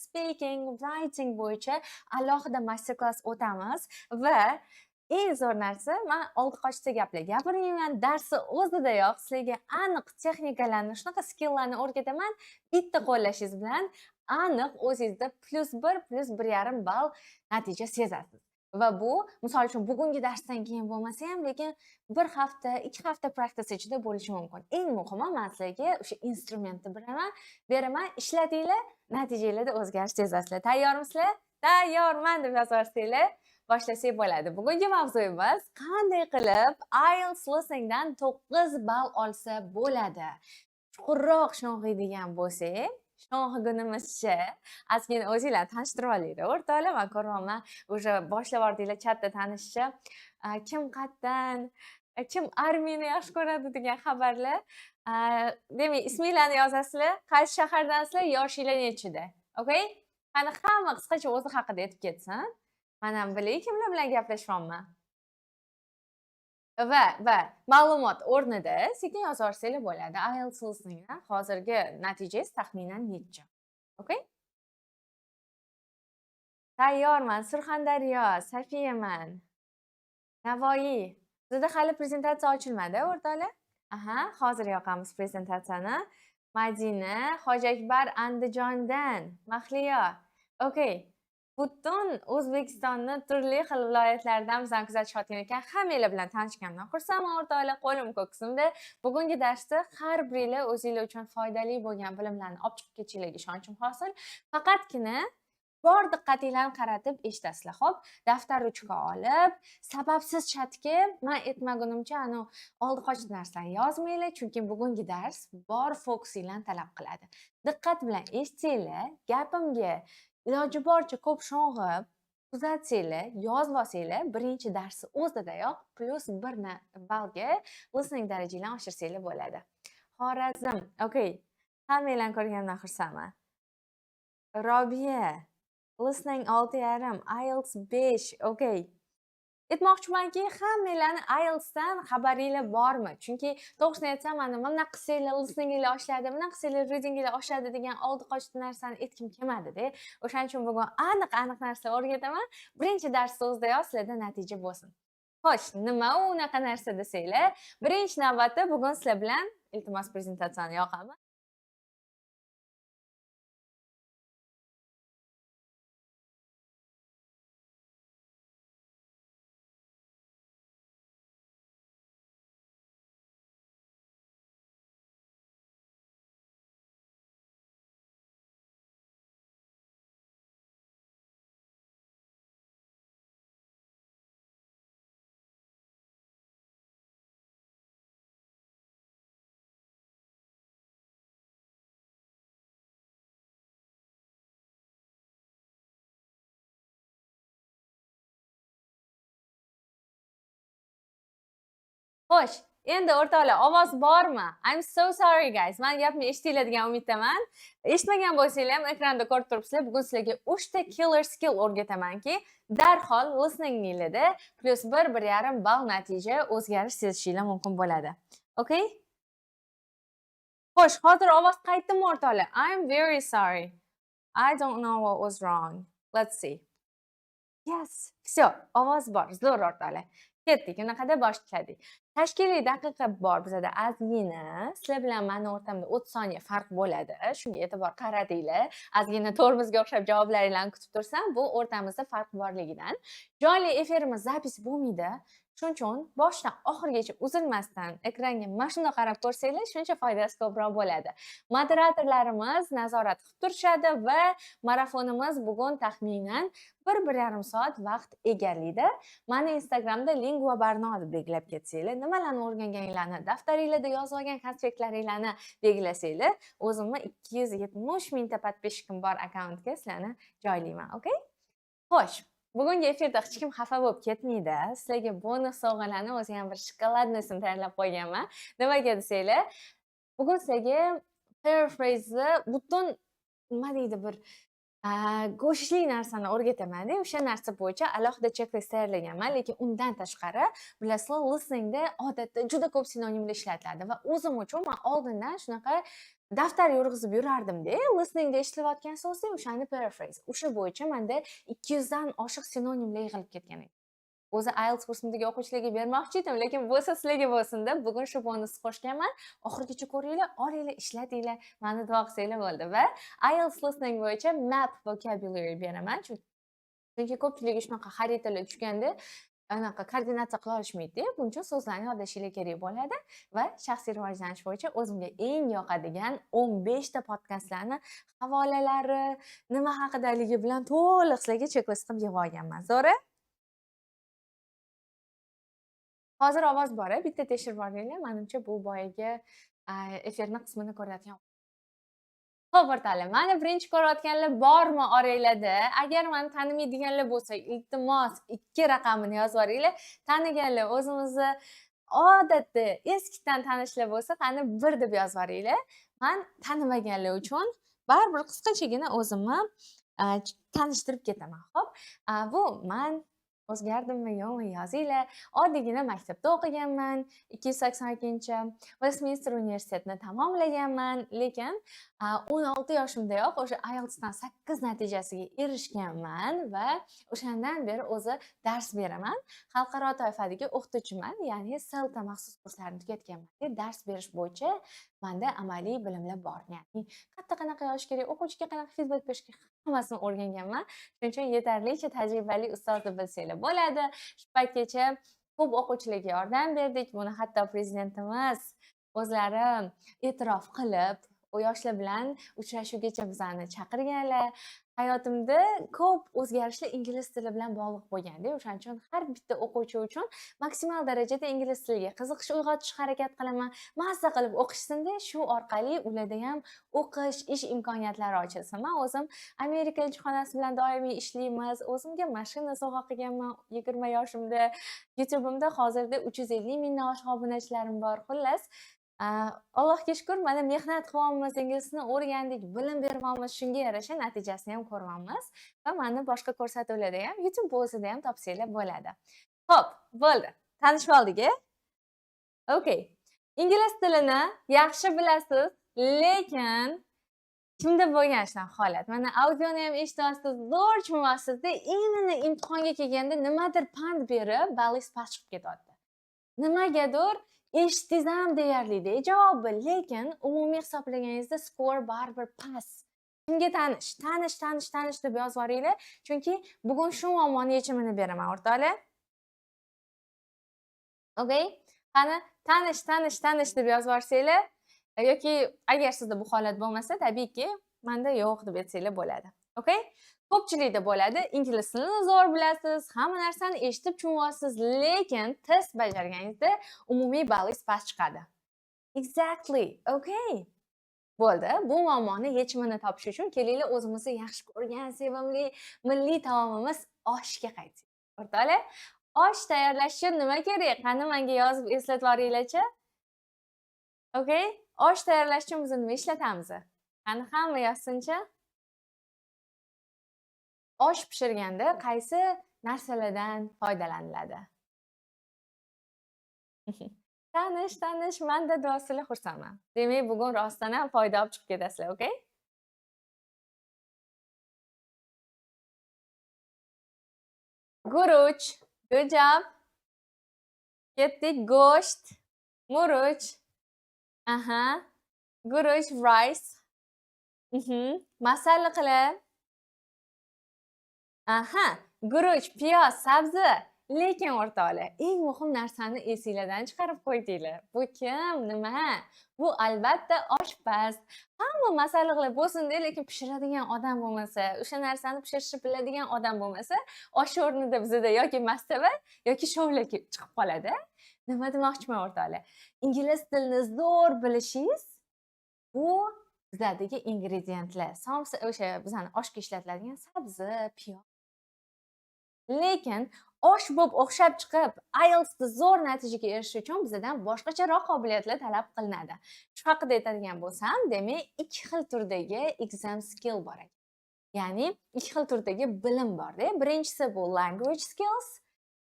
speaking, writing bo'yicha alohida master class o'tamiz va eng zo'r narsa, men oldi qochsa gaplar gapirmayman, darsni o'zidayoq sizlarga aniq texnikalarni, shunaqa skilllarni o'rgataman. Bitta qo'llashingiz bilan aniq o'zingizda +1 +1,5 ball natija sezasiz. Va bu, misol uchun, bugungi darsdan keyin bo'lmasa ham, lekin 1 hafta, 2 hafta practice ichida bo'lishi mumkin. Eng muhimi, men sizlarga o'sha instrumentni beraman, ishlatinglar, natijalarda o'zgarish sezasizlar. Tayyormisizlar? Tayyorman deb yozarsizlar. Boshlasak bo'ladi. Bugungi mavzuyimiz qanday qilib IELTS listeningdan 9 ball olsa bo'ladi. Chuqurroq sho'ng'iydigan bo'lsak, sho'ng'igunimizcha ozgina o'zinglarni tanishtirib olaylik. O'rtoqlar, men ko'ryapman, o'sha boshlab yubordinglar chatda tanishishga. Kim qayerdan, kim armiyani yaxshi ko'radi degan xabarlar. Demak, isminglarni yozasizlar, qaysi shahardansizlar, yoshinglar nechida. Okay? Qani hamma qisqacha o'zi haqida aytib ketsin. Men ham bilay kimlar bilan gaplashyapman. Va ma'lumot o'rnida sekin yozarsanglar bo'ladi. IELTS listeningdan hozirgi natijangiz taxminan necha? Okay? Tayyorman. Surxondaryo, Safiyaman. Navoiy. Bizda hali prezentatsiya ochilmadi, o'rtoqlar. Aha, hozir yoqamiz prezentatsiyani. Madina, Hoji Akbar Andijondan. Mahliyo. Okay. Butun O'zbekistonni turli xil viloyatlaridan bizani kuzatishayotgan ekan. Hammanglar bilan tanishganimdan xursandman, o'rtoqlar. Qo'lim ko'ksimda. Bugungi darsda har biringlar o'zinglar uchun foydali bo'lgan bilimlarni olib chiqib ketishinglarga ishonchim hosil. Faqatgina bor diqqatinglarni qaratib eshitasizlar. Xo'p, daftar ruchka olib, sababsiz chatga men aytmagunimcha oldi qochdi narsalarni yozmanglar, chunki bugungi dars bor fokusinglarni talab qiladi. Diqqat bilan eshitsanglar, gapimga iloji boricha ko'p sho'ng'ib, kuzatsanglar, yozib olsanglar, birinchi darsni o'zidayoq +1 ballga listening darajanglarni oshirsanglar bo'ladi. Xorazm, okay. Hammanglarni ko'rganimdan xursandman. Robiya, listening 6,5, IELTS 5, okay. Aytmoqchimanki, hammanglarni IELTSdan xabaringlar bormi? Chunki to'g'risini aytsam, mana bunaqa qilsanglar listeninglar oshadi, bunaqa qilsanglar readinglar oshadi degan oldi qochdi narsani aytkim kelmadi-da. O'shaning uchun bugun aniq narsalar o'rgataman. Birinchi darsda o'zidayoq sizlarda natija bo'lsin. Xo'sh, nima u unaqa narsa desanglar, birinchi navbatda bugun sizlar bilan iltimos prezentatsiyani yoqaman. Xo'sh, endi o'rtoqlar, ovoz bormi? I'm so sorry guys. Men gapimni eshitinglar degan umiddaman. Eshitmagan bo'lsanglar ham ekranda ko'rib turibsizlar. Bugun sizlarga 3 ta killer skill o'rgatamanki, darhol listeninglarda +1 1,5 ball natija o'zgarish sezishinglar mumkin bo'ladi. Okay? Xo'sh, hozir ovoz qaytdimi o'rtoqlar? I'm very sorry. I don't know what was wrong. Let's see. Yes. Всё, ovoz bor. Zo'r o'rtoqlar. Ketdik, unaqada boshladik. Tashkiliy daqiqa bor bizada ozgina. Sizlar bilan meni o'rtamda 30 soniya farq bo'ladi. Shunga e'tibor qaratinglar. Ozgina tormozga o'xshab javoblaringlarni kutib tursam, bu o'rtamizda farq borligidan. Jonli efirimiz zapis bo'lmaydi. Shuning uchun boshdan oxirigacha uzilmasdan ekranga mana shunday qarab ko'rsanglar, shuncha foydasi ko'proq bo'ladi. Moderatorlarimiz nazorat qilib turishadi va marafonimiz bugun taxminan 1-1,5 soat vaqt egallaydi. Meni Instagramda Lingua Barno deb belgilab ketsanglar, nimalarni o'rganganinglarni, daftaringlarda yozib olgan konspektlaringlarni belgilasanglar, o'zimni 270 mingta podpishchikim bor akkauntga sizlarni joylayman, okay? Xo'sh, bugungi efirda hech kim xafa bo'lib ketmaydi. Sizlarga bonus sovg'alarni, o'zi ham bir shokoladnosini tayyorlab qo'yganman. Nimaga desanglar, bugun sizlarga paraphrase butun nima deydi bir go'shtli narsani o'rgataman-da, o'sha narsa bo'yicha alohida checklist tayyorlaganman, lekin undan tashqari, bilasizlar, listeningda odatda juda ko'p sinonimlar ishlatiladi va o'zim uchun men oldindan shunaqa daftar yurg'izib yurardim-da, listeningda eshitilayotgan so'zni o'shani paraphrase. O'sha bo'yicha menda 200 dan oshiq sinonimlar yig'ilib ketgan edi. O'zi IELTS kursimdagi o'quvchilarga bermoqchi edim, lekin bo'lsa sizlarga bo'lsin-da. Bugun shu bonusni qo'shganman. Oxirigacha ko'ringlar, olinglar, ishlatinglar, meni duo qilsanglar bo'ldi. Va IELTS listening bo'yicha map vocabulary beraman. Chunki ko'pchiligi shunaqa xaritalar tushganda anaqa koordinatsiya qila olishmaydi. Buning uchun so'zlarni yodlashinglar kerak bo'ladi va shaxsiy rivojlanish bo'yicha o'zimga eng yoqadigan 15 ta podkastlarni havolalari, nima haqidaligi bilan to'liq sizlarga checklist qilib yig'ib olganman. Zo'ra? Hozir ovoz bor, bitta tekshirib olinglar. Menimcha bu boyagi efirni qismini ko'rayotgan. Xo'p, o'rtoqlar, meni birinchi ko'rayotganlar bormi oranglarda? Agar meni tanimaydiganlar bo'lsa, iltimos 2 raqamini yozib yuboringlar. Taniganlar o'zimizni odatda eskidan tanishlar bo'lsa, qani 1 deb yozib yuboringlar. Men tanimaganlar uchun baribir qisqachagina o'zimni tanishtirib ketaman. Xo'p, bu men o'zgardimmi yo'qmi yozinglar. Oddiygina maktabda o'qiganman. 282 Westminster universitetini tamomlaganman, lekin 16 yoshimdayoq o'sha IELTS dan 8 natijasiga erishganman va o'shandan beri o'zi dars beraman. Xalqaro toifadagi o'qituvchiman, ya'ni CELTA maxsus kurslarni tugatganman. Dars berish bo'yicha menda amaliy bilimlar bor. Ya'ni qayerda qanaqa yozish kerak, o'quvchiga qanaqa feedback berish kerak, hammasini o'rganganman. Shuning uchun yetarlicha tajribali ustoz deb bilsanglar bo'ladi. Shu paytgacha ko'p o'quvchilarga yordam berdik. Buni hatto prezidentimiz o'zlari e'tirof qilib, u yoshlar bilan uchrashuvgacha bizani chaqirganlar. Hayotimda ko'p o'zgarishlar ingliz tili bilan bog'liq bo'lganda, o'shaning uchun har bitta o'quvchi uchun maksimal darajada ingliz tiliga qiziqish uyg'otishga harakat qilaman. Mazza qilib o'qishsinda, shu orqali ularda ham o'qish, ish imkoniyatlari ochilsin. Men o'zim Amerika elchixonasi bilan doimiy ishlaymiz. O'zimga mashina sovg'a qilganman 20 yoshimda. YouTube'imda hozirda 350 mingdan oshiq obunachilarim bor. Xullas, Allohga shukr, mana mehnat qilyapmiz, inglizni o'rgandik, bilim beryapmiz, shunga yarasha natijasini ham ko'ryapmiz va meni boshqa ko'rsatuvlarda ham, YouTube o'zida ham topsanglar bo'ladi. Xo'p, bo'ldi. Tanishib oldik. Okay. Ingliz tilini yaxshi bilasiz, lekin kimda bo'lgan shunaqa holat? Mana audioni ham eshityapsiz, zo'r tushunyapsiz-da, imini imtihonga kelganda nimadir pand berib, balingiz past chiqib ketyapti. Nimagadir eshitdingiz ham deyarli javobi, lekin umumiy hisoblaganingizda skor baribir past. Kimga tanish deb yozib yuboringlar, chunki bugun shu muammoni yechimini beraman, o'rtoqlar. Okay? Qani tanish deb yozib yuborsanglar yoki agar sizda bu holat bo'lmasa, tabiiyki, menda yo'q deb aytsanglar bo'ladi. Okay? Ko'pchilikda bo'ladi, ingliz tilini zo'r bilasiz, hamma narsani eshitib tushunyapsiz, lekin test bajarganingizda umumiy balingiz past chiqadi. Exactly. Okay. Bo'ldi. Bu muammoni yechimini topish uchun kelinglar o'zimizni yaxshi ko'rgan sevimli milliy taomimiz oshga qaytdik. O'rtoqlar, osh tayyorlash uchun nima kerak? Qani menga yozib eslatib yuboringlar-chi. Okay? Osh tayyorlash uchun biz nima ishlatamiz? Qani hamma yozsin-chi. Osh pishirganda qaysi narsalardan foydalaniladi? Tanish, menda do'stlar xursandman. Demak, bugun rostdan ham foyda olib chiqib ketasizlar, okay? Guruch, good job. Ketdik, go'sht, murch. Aha. Guruch, rice. Masala qilib. Aha, guruch, piyoz, sabzi. Lekin o'rtoqlar, eng muhim narsani esingizdan chiqarib qo'ydinglar. Bu kim? Nima? Bu albatta oshpaz. Hamma masala qilib bo'lsin-da, lekin pishiradigan odam bo'lmasa, o'sha narsani pishirishni biladigan odam bo'lmasa, osh o'rnida bizda yoki mastava yoki shovla chiqib qoladi. Nima demoqchiman o'rtoqlar? Ingliz tilini zo'r bilishingiz bu bizdagi ingrediyentlar. O'sha bizning oshga ishlatiladigan sabzi, piyoz. Lekin osh bo'lib o'xshab chiqib, IELTSda zo'r natijaga erishish uchun bizdan boshqacharoq qobiliyatlar talab qilinadi. Shu haqida aytadigan bo'lsam, demak, 2 xil turdagi exam skill bor ekan. Ya'ni 2 xil turdagi bilim bor-da. Birinchisi bu language skills,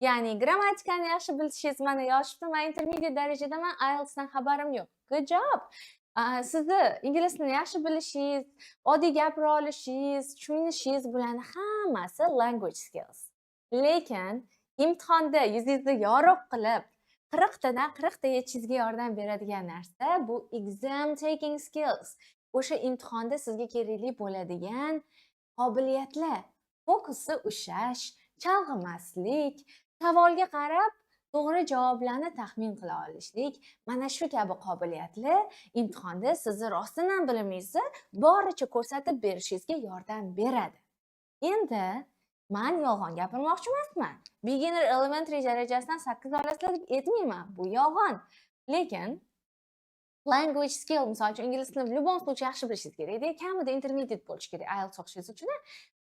ya'ni grammatikani yaxshi bilishingiz. Mana yozishibdi, men intermediate darajadaman, IELTSdan xabarim yo'q. Good job. Sizni ingliz tilini yaxshi bilishingiz, oddiy gapira olishingiz, tushunishingiz bularni hammasi language skills. Lekin imtihonda yuzingizni yorug' qilib, 40 tadan 40 ta yetishingizga yordam beradigan narsa bu exam taking skills. O'sha imtihonda sizga kerakli bo'ladigan qobiliyatlar. Fokusni ushlash, chalg'imaslik, savolga qarab to'g'ri javoblarni taxmin qila olishlik, mana shu kabi qobiliyatlar imtihonda sizni rostdan ham bilimingizni boricha ko'rsatib berishingizga yordam beradi. Endi men yolg'on gapirmoqchi emasman. Beginner elementary darajasidan 8 olasizlar deb aytmayman. Bu yolg'on. Lekin language skill, misol uchun ingliz tilini в любом случае yaxshi bilishingiz kerak. Kamida intermediate bo'lish kerak IELTS o'qishingiz uchun.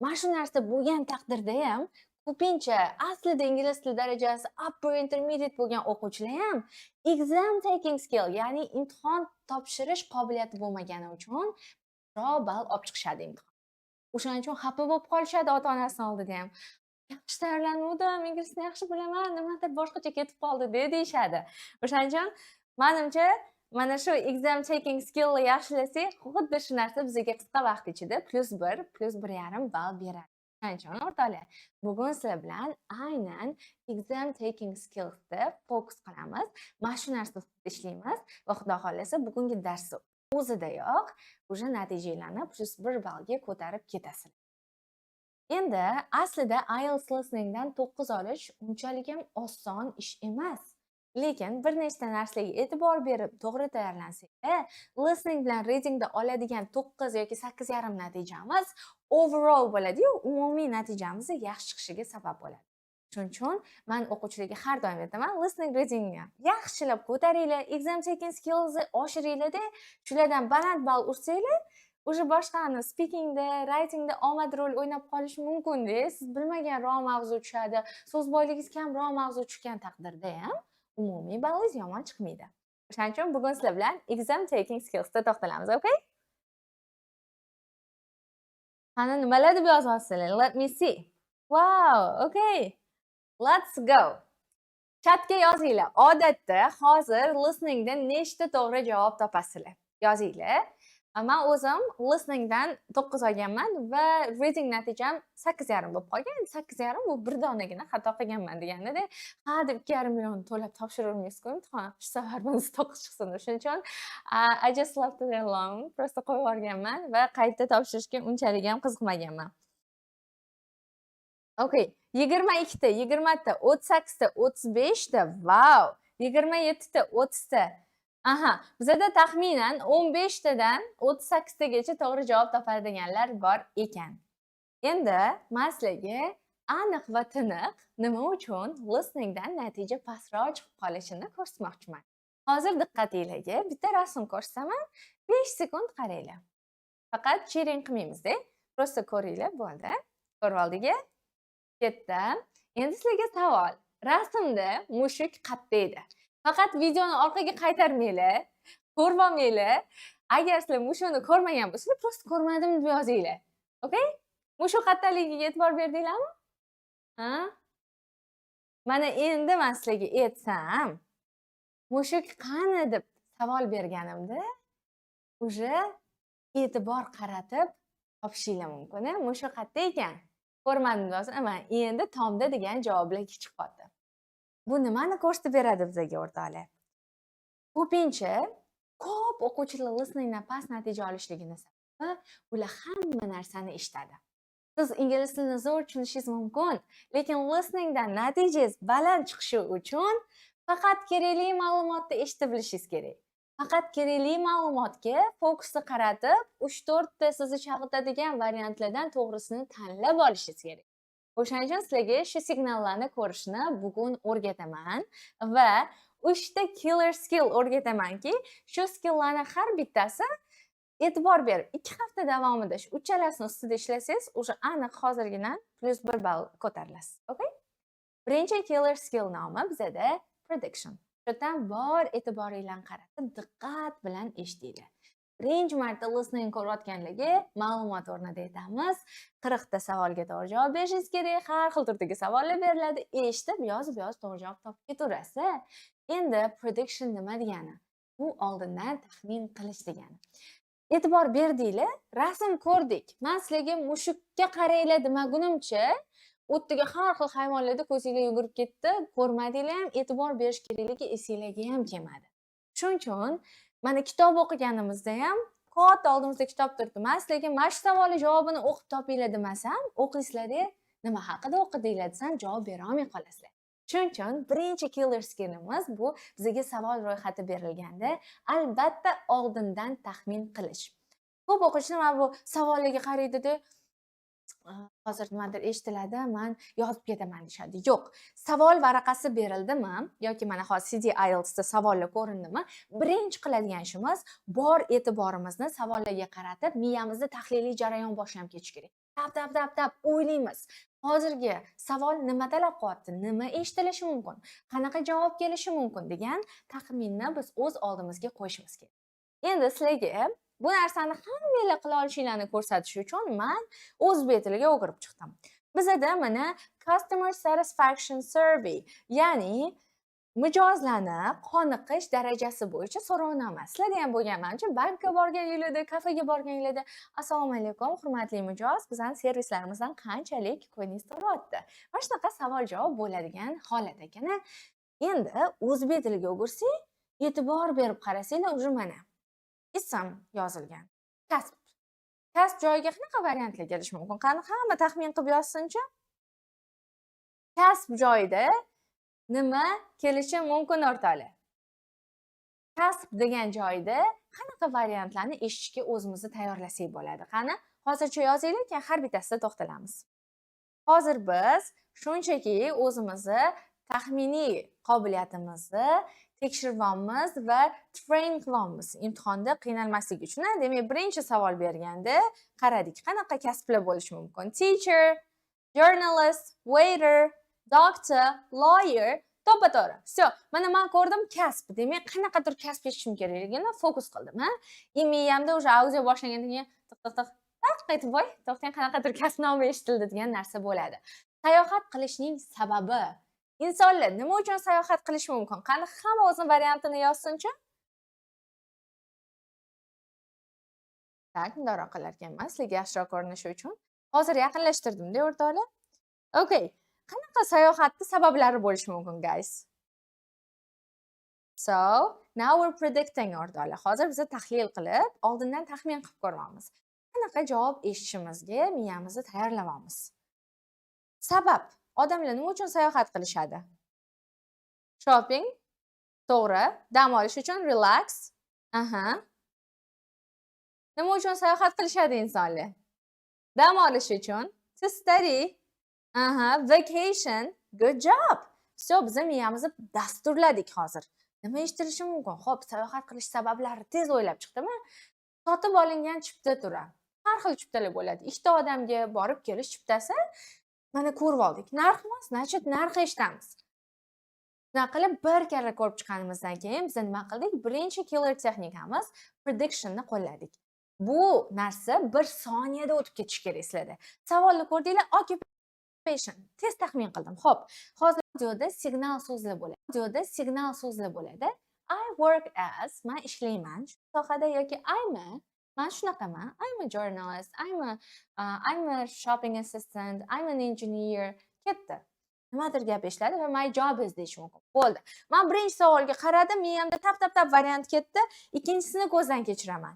Mana shu narsa bo'lgan taqdirda ham ko'pincha aslida ingliz tili darajasi upper intermediate bo'lgan o'quvchilar ham exam taking skill, ya'ni imtihon topshirish qobiliyati bo'lmagani uchun ball olib chiqishadi imtihon. O'shaning uchun xafa bo'lib qolishadi ota-onasining oldida ham. Yaxshi tayyorlanuvdim, ingliz tilini yaxshi bilaman, nimadir boshqacha ketib qoldi deyishadi. O'shaning uchun menimcha mana shu exam taking skill ni yaxshilasak, xuddi shu narsa bizga qisqa vaqt ichida +1, +1,5 ball beradi. Shuning uchun o'rtoqlar, bugun sizlar bilan aynan exam taking skillsda fokus qilamiz. Mana shu narsa ustida ishlaymiz va xudo xolasa bugungi darsni o'zidayoq o'sha natijalarni +1 ballga ko'tarib ketasizlar. Endi aslida IELTS listeningdan 9 olish unchalik ham oson ish emas. Lekin bir nechta narsaga e'tibor berib to'g'ri tayyorlansanglar, listening bilan readingda oladigan 9 yoki 8,5 natijamiz overall bo'ladi-yu, umumiy natijamiz yaxshi chiqishiga sabab bo'ladi. Shuning uchun men o'quvchilarga har doim aytaman, listening readingni yaxshilab ko'taringlar, exam taking skillsni oshiringlar-da, shulardan baland ball ursanglar, o'sha boshqani speakingda, writingda omad rol o'ynab qolishi mumkin-da. Siz bilmaganroq mavzu tushadi, so'z boyligingiz kamroq mavzu tushgan taqdirda ham umumiy ballingiz yomon chiqmaydi. O'shaning uchun bugun sizlar bilan exam taking skillsda to'xtalamiz, okay? Qani nimalar deb yozyapsizlar? Let me see. Wow, okay. Let's go. Chatga yozinglar. Odatda hozir listeningda nechta to'g'ri javob topasizlar? Yozinglar. Men o'zim listeningdan 9 olganman va reading natijam 8,5 bo'lib qolgan. 8,5 bu bir donagina xato qilganman deganda-da, ha deb 2,5 million to'lab topshiravermaysiz-ku imtihon. Shu safar bunisi 9 chiqsin. Shuning uchun I just left it alone. Prosta qo'yib yuborganman va qayta topshirishga unchalik ham qiziqmaganman. Okay, 22 ta, 20 ta, 38 ta, 35 ta, wow, 27 ta, 30 ta. Aha, bizda taxminan 15 tadan 38 tagacha to'g'ri javob topadiganlar bor ekan. Endi men sizlarga aniq va tiniq nima uchun listeningdan natija pastroq chiqib qolishini ko'rsatmoqchiman. Hozir diqqatingizga bitta rasm ko'rsataman, 5 sekund qaranglar. Faqat cheering qilmaymiz-da, prosta ko'ringlar, bo'ldi. Ko'rib oldingmi? Ketdi. Endi sizlarga savol. Rasmda mushuk qatta edi. Faqat videoni orqaga qaytarmanglar, ko'rib olmanglar. Agar sizlar mushukni ko'rmagan bo'lsangiz, prosta ko'rmadim deb yozinglar. Okay? Mushuk qattaligiga e'tibor berdinglarmi? Ha? Mana endi men sizlarga aytsam, mushuk qani deb savol berganimda, o'sha e'tibor qaratib topishinglar mumkin. Mushuk qatta ekan. Ko'rmadim deb yozsam, endi tomda degan javoblar chiqib qoldi. Bu nimani ko'rsatib beradi bizga o'rtoqlar? Ko'pincha ko'p o'quvchilar listeningdan past natija olishligini sababi ular hamma narsani eshitadi. Siz ingliz tilini zo'r tushunishingiz mumkin, lekin listeningdan natijangiz baland chiqishi uchun faqat kerakli ma'lumotni eshitib bilishingiz kerak. Faqat kerakli ma'lumotga fokusni qaratib, 3-4 ta sizni chalg'itadigan variantlardan to'g'risini tanlab olishingiz kerak. O'shaning uchun sizlarga shu signallarni ko'rishni bugun o'rgataman va 3 ta killer skill o'rgatamanki, shu skilllarning har bittasi e'tibor berib 2 hafta davomida shu uchalasini ustida ishlasangiz, o'sha aniq hozirgina +1 ball ko'tarilasiz. Okay? Birinchi killer skill nomi bizada prediction. Shundan bor e'tiboringlarni qaratib, diqqat bilan eshitinglar. Birinchi marta listening ko'rayotganlarga ma'lumot o'rnida aytamiz. 40 ta savolga to'g'ri javob berishingiz kerak. Har xil turdagi savollar beriladi. Eshitib, yozib to'g'ri javob topib ketaverasiz. Endi prediction nima degani? Bu oldindan taxmin qilish degani. E'tibor berdinglar, rasm ko'rdik. Men sizlarga mushukka qaranglar demagunimcha, o'ttiga har xil hayvonlarda ko'zinglar yugurib ketdi, ko'rmadinglar ham, e'tibor berish kerakligi esinglarga ham kelmadi. Shuning uchun mana kitob o'qiganimizda ham katta oldimizda kitob turibdi. Men sizlarga mana shu savolning javobini o'qib topinglar demasam, o'qiysizlar-da, nima haqida o'qidinglar desam, javob bera olmay qolasizlar. Shuning uchun birinchi killer skillimiz bu bizga savol ro'yxati berilganda albatta oldindan taxmin qilish. Ko'p o'quvchilar mana bu savollarga qaraydida, hozir nimadir eshitiladi, men yozib ketaman deyishadi. Yo'q, savol varaqasi berildimi yoki mana hozir CD IELTSda savollar ko'rindimi, birinchi qiladigan ishimiz bor e'tiborimizni savollarga qaratib, miyamizda tahliliy jarayon boshlab ketish kerak. Tap o'ylaymiz. Hozirgi savol nima talab qilyapti, nima eshitilishi mumkin, qanaqa javob kelishi mumkin degan taxminni biz o'z oldimizga qo'yishimiz kerak. Endi sizlarga bu narsani hammanglar qila olishinglarni ko'rsatish uchun men o'zbek tiliga o'girib chiqdim. Bizda mana Customer Satisfaction Survey, ya'ni mijozlarni qoniqish darajasi bo'yicha so'rovnoma. Sizlarda ham bo'lganmancha, bankka borganinglarda, kafega borganinglarda, assalomu alaykum, hurmatli mijoz, bizning servislarimizdan qanchalik ko'nglingiz to'lyapti? Mana shunaqa savol-javob bo'ladigan holat ekan. Endi o'zbek tiliga o'girsak, e'tibor berib qarasanglar, uje mana ism yozilgan. Kasb. Kasb joyiga qanaqa variantlar kelishi mumkin? Qani hamma taxmin qilib yozsinchi? Kasb joyida nima kelishi mumkin o'rtoqlar? Kasb degan joyda qanaqa variantlarni eshitishga o'zimizni tayyorlasak bo'ladi? Qani, hozircha yozaylik, keyin har bittasida to'xtalamiz. Hozir biz shunchaki o'zimizni taxminiy qobiliyatimizni tekshiryapmiz va train qilyapmiz imtihonda qiynalmaslik uchun. Demak, birinchi savol berganda qaradik, qanaqa kasblar bo'lishi mumkin? Teacher, journalist, waiter, doctor, lawyer, to'g'ri. Все, mana men ko'rdim kasb. Demak, qanaqadir kasb yechishim kerakligini fokus qildim, ha? Miyamda o'sha audio boshlagandan keyin tiq aytib voy, to'xtang, qanaqadir kasb nomi eshitildi degan narsa bo'ladi. Sayohat qilishning sababi. Insonlar nima uchun sayohat qilish mumkin? Qani hamma o'zining variantini yozsinchi? Tak, bundoq qilarkan emas, sizlarga yaxshiroq ko'rinishi uchun. Hozir yaqinlashtirdim-da, o'rtoqlar. Okay. Qanaqa sayohatning sabablari bo'lishi mumkin, guys? So, now we're predicting, o'rtoqlar. Hozir biz tahlil qilib, oldindan taxmin qilib ko'ramiz. Qanaqa javob eshitishimizga miyamizni tayyorlaymiz. Sabab. Odamlar nima uchun sayohat qilishadi? Shopping, to'g'ri, dam olish uchun, relax. Nima uchun sayohat qilishadi insonlar? Dam olish uchun, to study. Vacation, good job. So, biz miyamizni dasturladik hozir. Nima eshitilishi mumkin? Xo'p, sayohat qilish sabablari tez o'ylab chiqdimi? Sotib olingan chipta turi. Har xil chiptalar bo'ladi. Ikkita odamga borib kelish chiptasi mana ko'rib oldik. Narx emas, значит, narx eshitamiz. Shunaqa qilib bir karra ko'rib chiqqanimizdan keyin biz nima qildik? Birinchi killer texnikamiz prediction-ni qo'lladik. Bu narsa 1 soniyada o'tib ketish kerak sizlarda. Savolni ko'rdinglar, occupation. Tez taxmin qildim. Xo'p, hozir videoda signal so'zlar bo'ladi. I work as, men ishlayman shu sohada yoki men shunaqaman. I'm a journalist, I'm a shopping assistant, I'm an engineer. Ketdi. Nimadir gap eshladi va my job is deyish mumkin. Bo'ldi. Men birinchi savolga qaradim, miyamda tap variant ketdi, ikkinchisini ko'zdan kechiraman.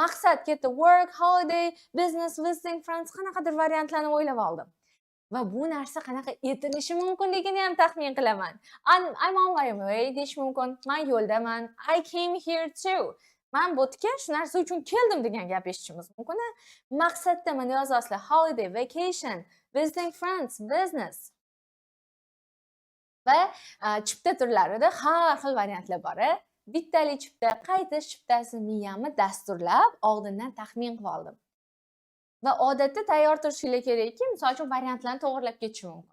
Maqsad ketdi, work, holiday, business, visiting friends, qanaqadir variantlarni o'ylab oldim. Va bu narsa qanaqa etilishi mumkinligini ham taxmin qilaman. I'm on my way deyish mumkin. Men yo'ldaman. I came here too. Men bu yerga shu narsa uchun keldim degan gap eshitishimiz mumkin. Maqsadda mana yozasizlar holiday, vacation, visiting friends, business. Va chipta turlarida har xil variantlar bor. Bittali chipta, qaytish chiptasi miyamni dasturlab, oldindan taxmin qilib oldim. Va odatda tayyor turishingiz kerakki, misol uchun variantlarni to'g'rilab ketish mumkin.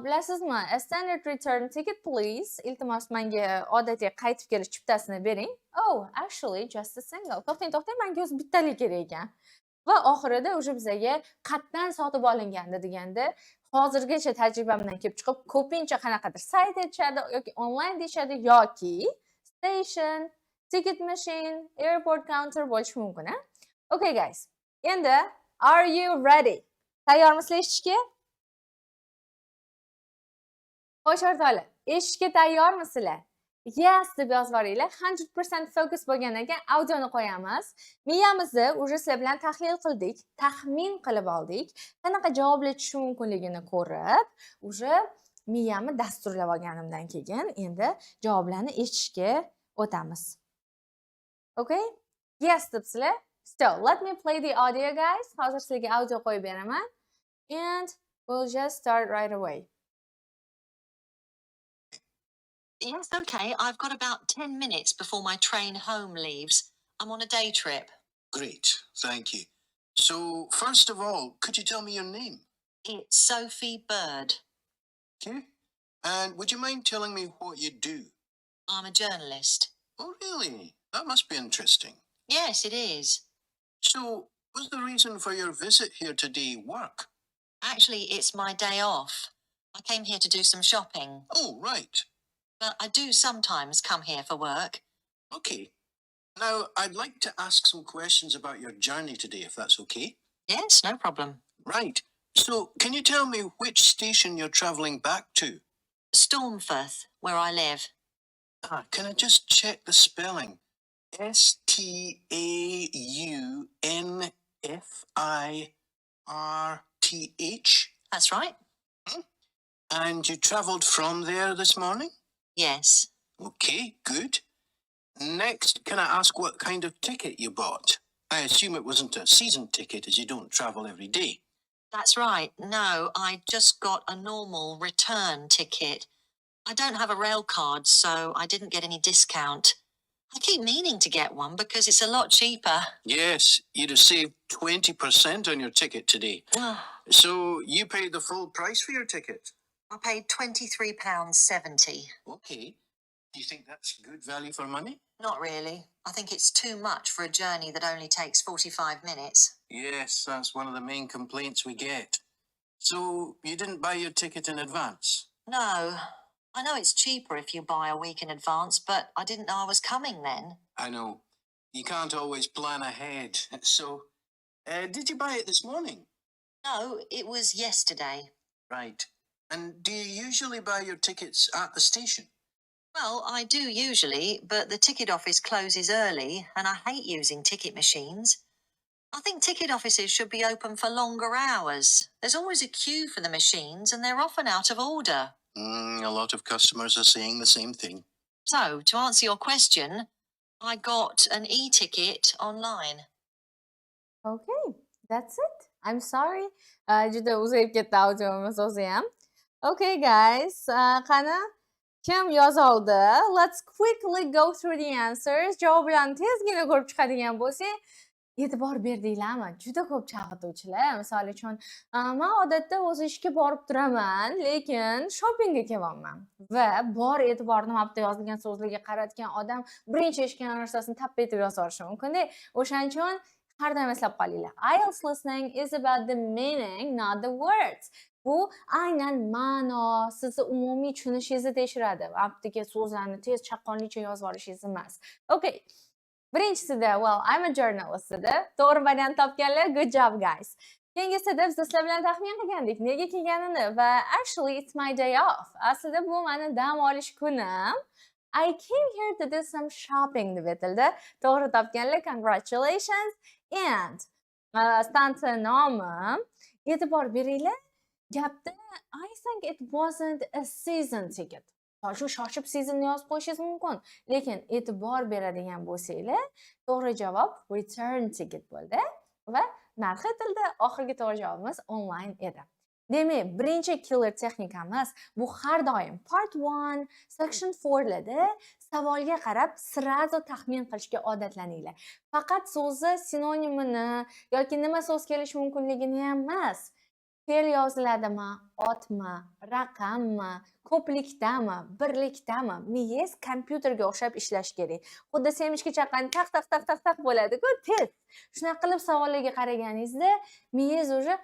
Bilasizmi? A standard return ticket please. Iltimos menga odatiy qaytib kelish chiptasini bering. Oh, actually just a single. To'xtang, menga o'zi bittalik kerak ekan. Va oxirida o'sha bizga qatdan sotib olingandi deganda, hozirgacha tajribamdan kelib chiqib, ko'pincha qanaqadir sayt aytishadi yoki onlayn deyishadi yoki station, ticket machine, airport counter bo'lishi mumkin. Okay guys. Endi are you ready? Tayyormisizlar eshitishga? Xo'sh o'rtoqlar, eshitishga tayyormisizlar? Yes deb yozib yuboringlar. 100% focus bo'lgandan keyin audioni qo'yamiz. Miyamizni уже sizlar bilan tahlil qildik, taxmin qilib oldik. Qanaqa javoblar tushishi mumkinligini ko'rib, уже miyamni dasturlab olganimdan keyin endi javoblarni eshitishga o'tamiz. Okay? Yes debsizlar. Still, let me play the audio guys. Hozir sizlarga audio qo'yib beraman. And we'll just start right away. Yes, okay. I've got about 10 minutes before my train home leaves. I'm on a day trip. Great, thank you. So, first of all, could you tell me your name? It's Sophie Bird. Okay. And would you mind telling me what you do? I'm a journalist. Oh, really? That must be interesting. Yes, it is. So, was the reason for your visit here today work? Actually, it's my day off. I came here to do some shopping. Oh, right. But I do sometimes come here for work. Okay. Now, I'd like to ask some questions about your journey today, if that's okay. Yes, no problem. Right. So, can you tell me which station you're travelling back to? Stormfirth, where I live. Can I just check the spelling? Staunfirth? That's right. And you travelled from there this morning? Yes. Okay, good. Next, can I ask what kind of ticket you bought? I assume it wasn't a season ticket as you don't travel every day. That's right. No, I just got a normal return ticket. I don't have a rail card, so I didn't get any discount. I keep meaning to get one because it's a lot cheaper. Yes, you'd have saved 20% on your ticket today. So you paid the full price for your ticket? I paid £23.70. Okay. Do you think that's good value for money? Not really. I think it's too much for a journey that only takes 45 minutes. Yes, that's one of the main complaints we get. So you didn't buy your ticket in advance? No. I know it's cheaper if you buy a week in advance, but I didn't know I was coming then. I know. You can't always plan ahead. So, did you buy it this morning? No, it was yesterday. Right. And do you usually buy your tickets at the station? Well, I do usually, but the ticket office closes early, and I hate using ticket machines. I think ticket offices should be open for longer hours. There's always a queue for the machines, and they're often out of order. A lot of customers are saying the same thing. So, to answer your question, I got an e-ticket online. Okay, that's it. I'm sorry. Juda uzayib ketdi audiomiz o'zi ham. Okay guys, qani kim yozoldi? Let's quickly go through the answers. Javoblarni tezgina ko'rib chiqadigan bo'lsak, e'tibor berdinglarmi? Juda ko'p chalg'ituvchilar. Misol uchun, men odatda o'z ishga borib turaman, lekin shoppingga kelyapman. Va bor e'tiborni mapda yozilgan so'zlarga qaratgan odam birinchi eshitgan narsasini tappa etib yoza olishi mumkin-da. O'shaning uchun har doim eslab qolinglar. IELTS listening is about the meaning, not the words. Bu aynan ma'no, sizni umumiy tushunishingizni tekshiradi. Mapdagi so'zlarni tez chaqqonlikcha yozib olishingiz emas. Okay. Birinchisida, well, I'm a journalist dedi. To'g'ri variant topganlar, good job guys. Keyingisida biz sizlar bilan taxmin qilgandik nega kelganini va actually it's my day off. Aslida bu meni dam olish kunim. I came here to do some shopping deb aytildi. To'g'ri topganlar, congratulations. And stansiya nomi, e'tibor beringlar, gapda I think it wasn't a season ticket. Shu shoshib seasonni yozib qo'yishingiz mumkin. Lekin e'tibor beradigan bo'lsanglar, to'g'ri javob return ticket bo'ldi va narx aytildi. Oxirgi to'g'ri javobimiz online edi. Demak, birinchi killer texnikamiz bu har doim part 1, section 4 larda savolga qarab sirazo taxmin qilishga odatlaninglar. Faqat so'zni sinonimini yoki nima so'z kelishi mumkinligini ham emas. Fe'l yoziladimi, otmi, raqammi, ko'plikdami, birlikdami, miyangiz kompyuterga o'xshab ishlash kerak. Xuddi semichka chaqqan taq bo'ladi-ku, tez. Shuna qilib savollarga qaraganingizda miyangiz уже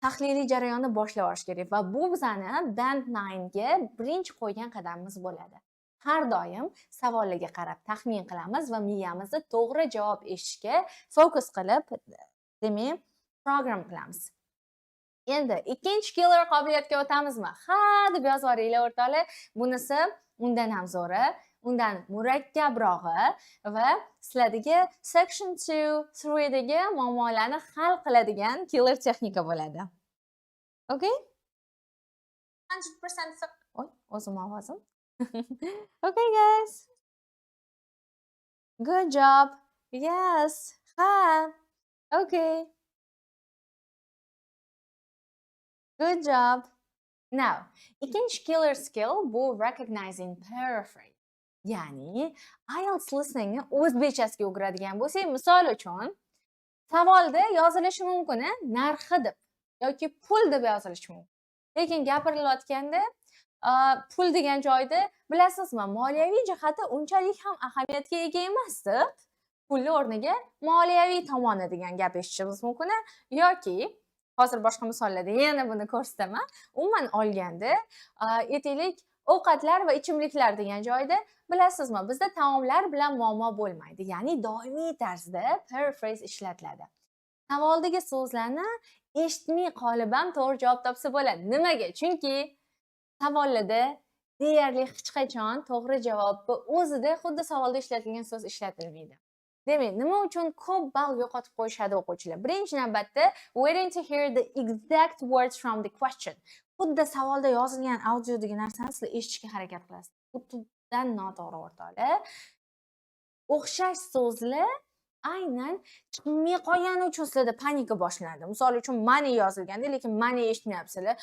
tahliliy jarayonni boshlab olish kerak va bu bizani band 9 ga birinchi qo'ygan qadamimiz bo'ladi. har doim savollarga qarab taxmin qilamiz va miyamizni to'g'ri javob eshitishga fokus qilib, demak, program qilamiz. Endi ikkinchi killer qobiliyatga o'tamizmi? Ha, deb yozib yuboringlar o'rtoqlar. Bunisi undan ham zo'ri, undan murakkabrog'i va sizlardagi section 2, 3 dagi muammolarni hal qiladigan killer texnika bo'ladi. Okay? 100% o'zim ovozim. Okay, guys. Good job. Yes. Ha. Okay. Good job. Now, ikkinchi killer skill bu recognizing paraphrase. Ya'ni, IELTS listeningni o'zbekchasiga o'giradigan bo'lsak, misol uchun, savolda yozilishi mumkin, narxi deb yoki pul deb yozilishi mumkin. Lekin gapirilayotganda pul degan joyda, bilasizmi, moliyaviy jihati unchalik ham ahamiyatga ega emasdi. Pulni o'rniga moliyaviy tomoni degan gap eshitishimiz mumkin yoki hozir boshqa misollarda yana buni ko'rsataman. Umuman olganda, aytaylik, ovqatlar va ichimliklar degan joyda, bilasizmi, bizda taomlar bilan muammo bo'lmaydi. Ya'ni doimiy tarzda paraphrase ishlatiladi. Savoldagi so'zlarni eshitmay qolib ham to'g'ri javob topsa bo'ladi. Nimaga? Chunki savollarda deyarli hech qachon to'g'ri javobni o'zida xuddi savolda ishlatilgan so'z ishlatilmaydi. Demak, nima uchun ko'p ball yo'qotib qo'yishadi o'quvchilar? Birinchi navbatda, waiting to hear the exact words from the question. Xuddi savolda yozilgan audiodagi narsani sizlar eshitishga harakat qilasiz. Bu tubdan noto'g'ri o'rtoqlar. O'xshash so'zlar aynan chiqmay qolgani uchun sizlarda panika boshlanadi. Misol uchun money yozilganda, lekin money eshitmayapsizlar.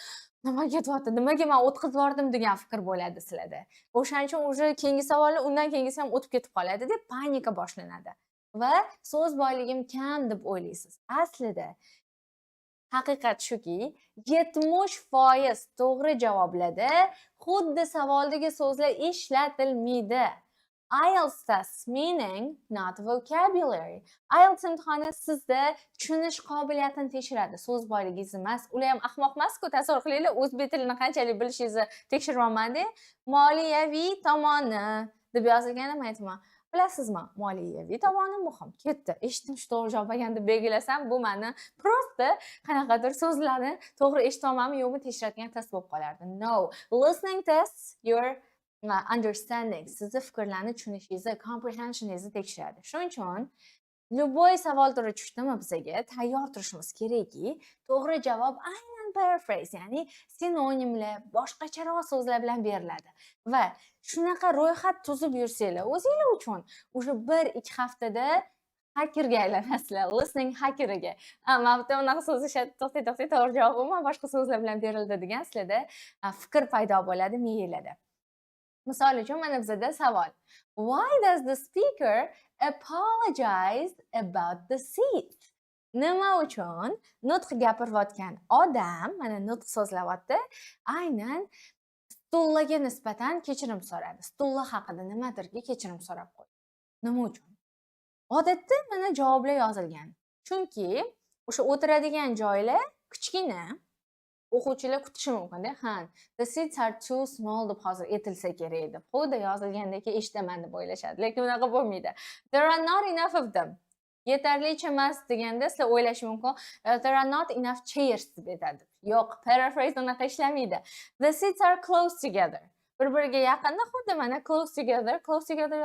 Nima ketyapti? Nimaga men o'tkazib yubordim degan fikr bo'ladi sizlarda. O'shaning uchun o'sha keyingi savollar undan keyingisi ham o'tib ketib qoladi deb panika boshlanadi. Va so'z boyligim kam deb o'ylaysiz. Aslida haqiqat shuki, 70% to'g'ri javoblarda xuddi savoldagi so'zlar ishlatilmaydi. IELTS test meaning not vocabulary. IELTS imtihoni sizda tushunish qobiliyatini tekshiradi, so'z boyligingiz emas. Ular ham ahmoq emas-ku, tasavvur qilinglar, o'zbek tilini qanchalik bilishingizni tekshiryapman-da. Moliyaviy tomoni deb yozilganini men aytaman. Bilasizmi, moliyaviy tomoni muhim. Ketdi. Eshitdim, shu to'g'ri javob ekanini belgilasam, bu meni prosta qanaqadir so'zlarni to'g'ri eshitolmanmi yo'qmi tekshiradigan test bo'lib qolardi. No, listening tests your understanding, sizni fikrlarni tushunishingizni, comprehensioningizni tekshiradi. Shuning uchun любой savol turi tushdimi bizga tayyor turishimiz kerakki, to'g'ri javob aynan paraphrase, ya'ni sinonimlar, boshqacharoq so'zlar bilan beriladi. Va shunaqa ro'yxat tuzib yursanglar, o'zinglar uchun o'sha 1-2 haftada hakerga aylanasizlar, listening hakeriga. Mana bu unaqa so'z to'xtay, to'g'ri javob umuman boshqa so'zlar bilan berildi degan sizlarda fikr paydo bo'ladi miyanglarda. Misol uchun mana bizda savol. Why does the speaker apologize about the seat? Nima uchun nutq gapirayotgan odam, mana nutq so'zlayapti, aynan stullarga nisbatan kechirim so'radi. Stullar haqida nimadirga kechirim so'rab qo'ydi. Nima uchun? Odatda mana javoblar yozilgan. Chunki o'sha o'tiradigan joylar kichkina, o'quvchilar kutishi mumkin-da. Ha, the seats are too small deb hozir aytilsa kerak deb. Xuddi yozilgandagi eshitaman deb o'ylashadi, lekin unaqa bo'lmaydi. There are not enough of them. Yetarlicha emas deganda sizlar o'ylash mumkin, there are not enough chairs deb aytadi. Yo'q, paraphrase unaqa ishlamaydi. The seats are close together. Bir-biriga yaqinda, xuddi mana close together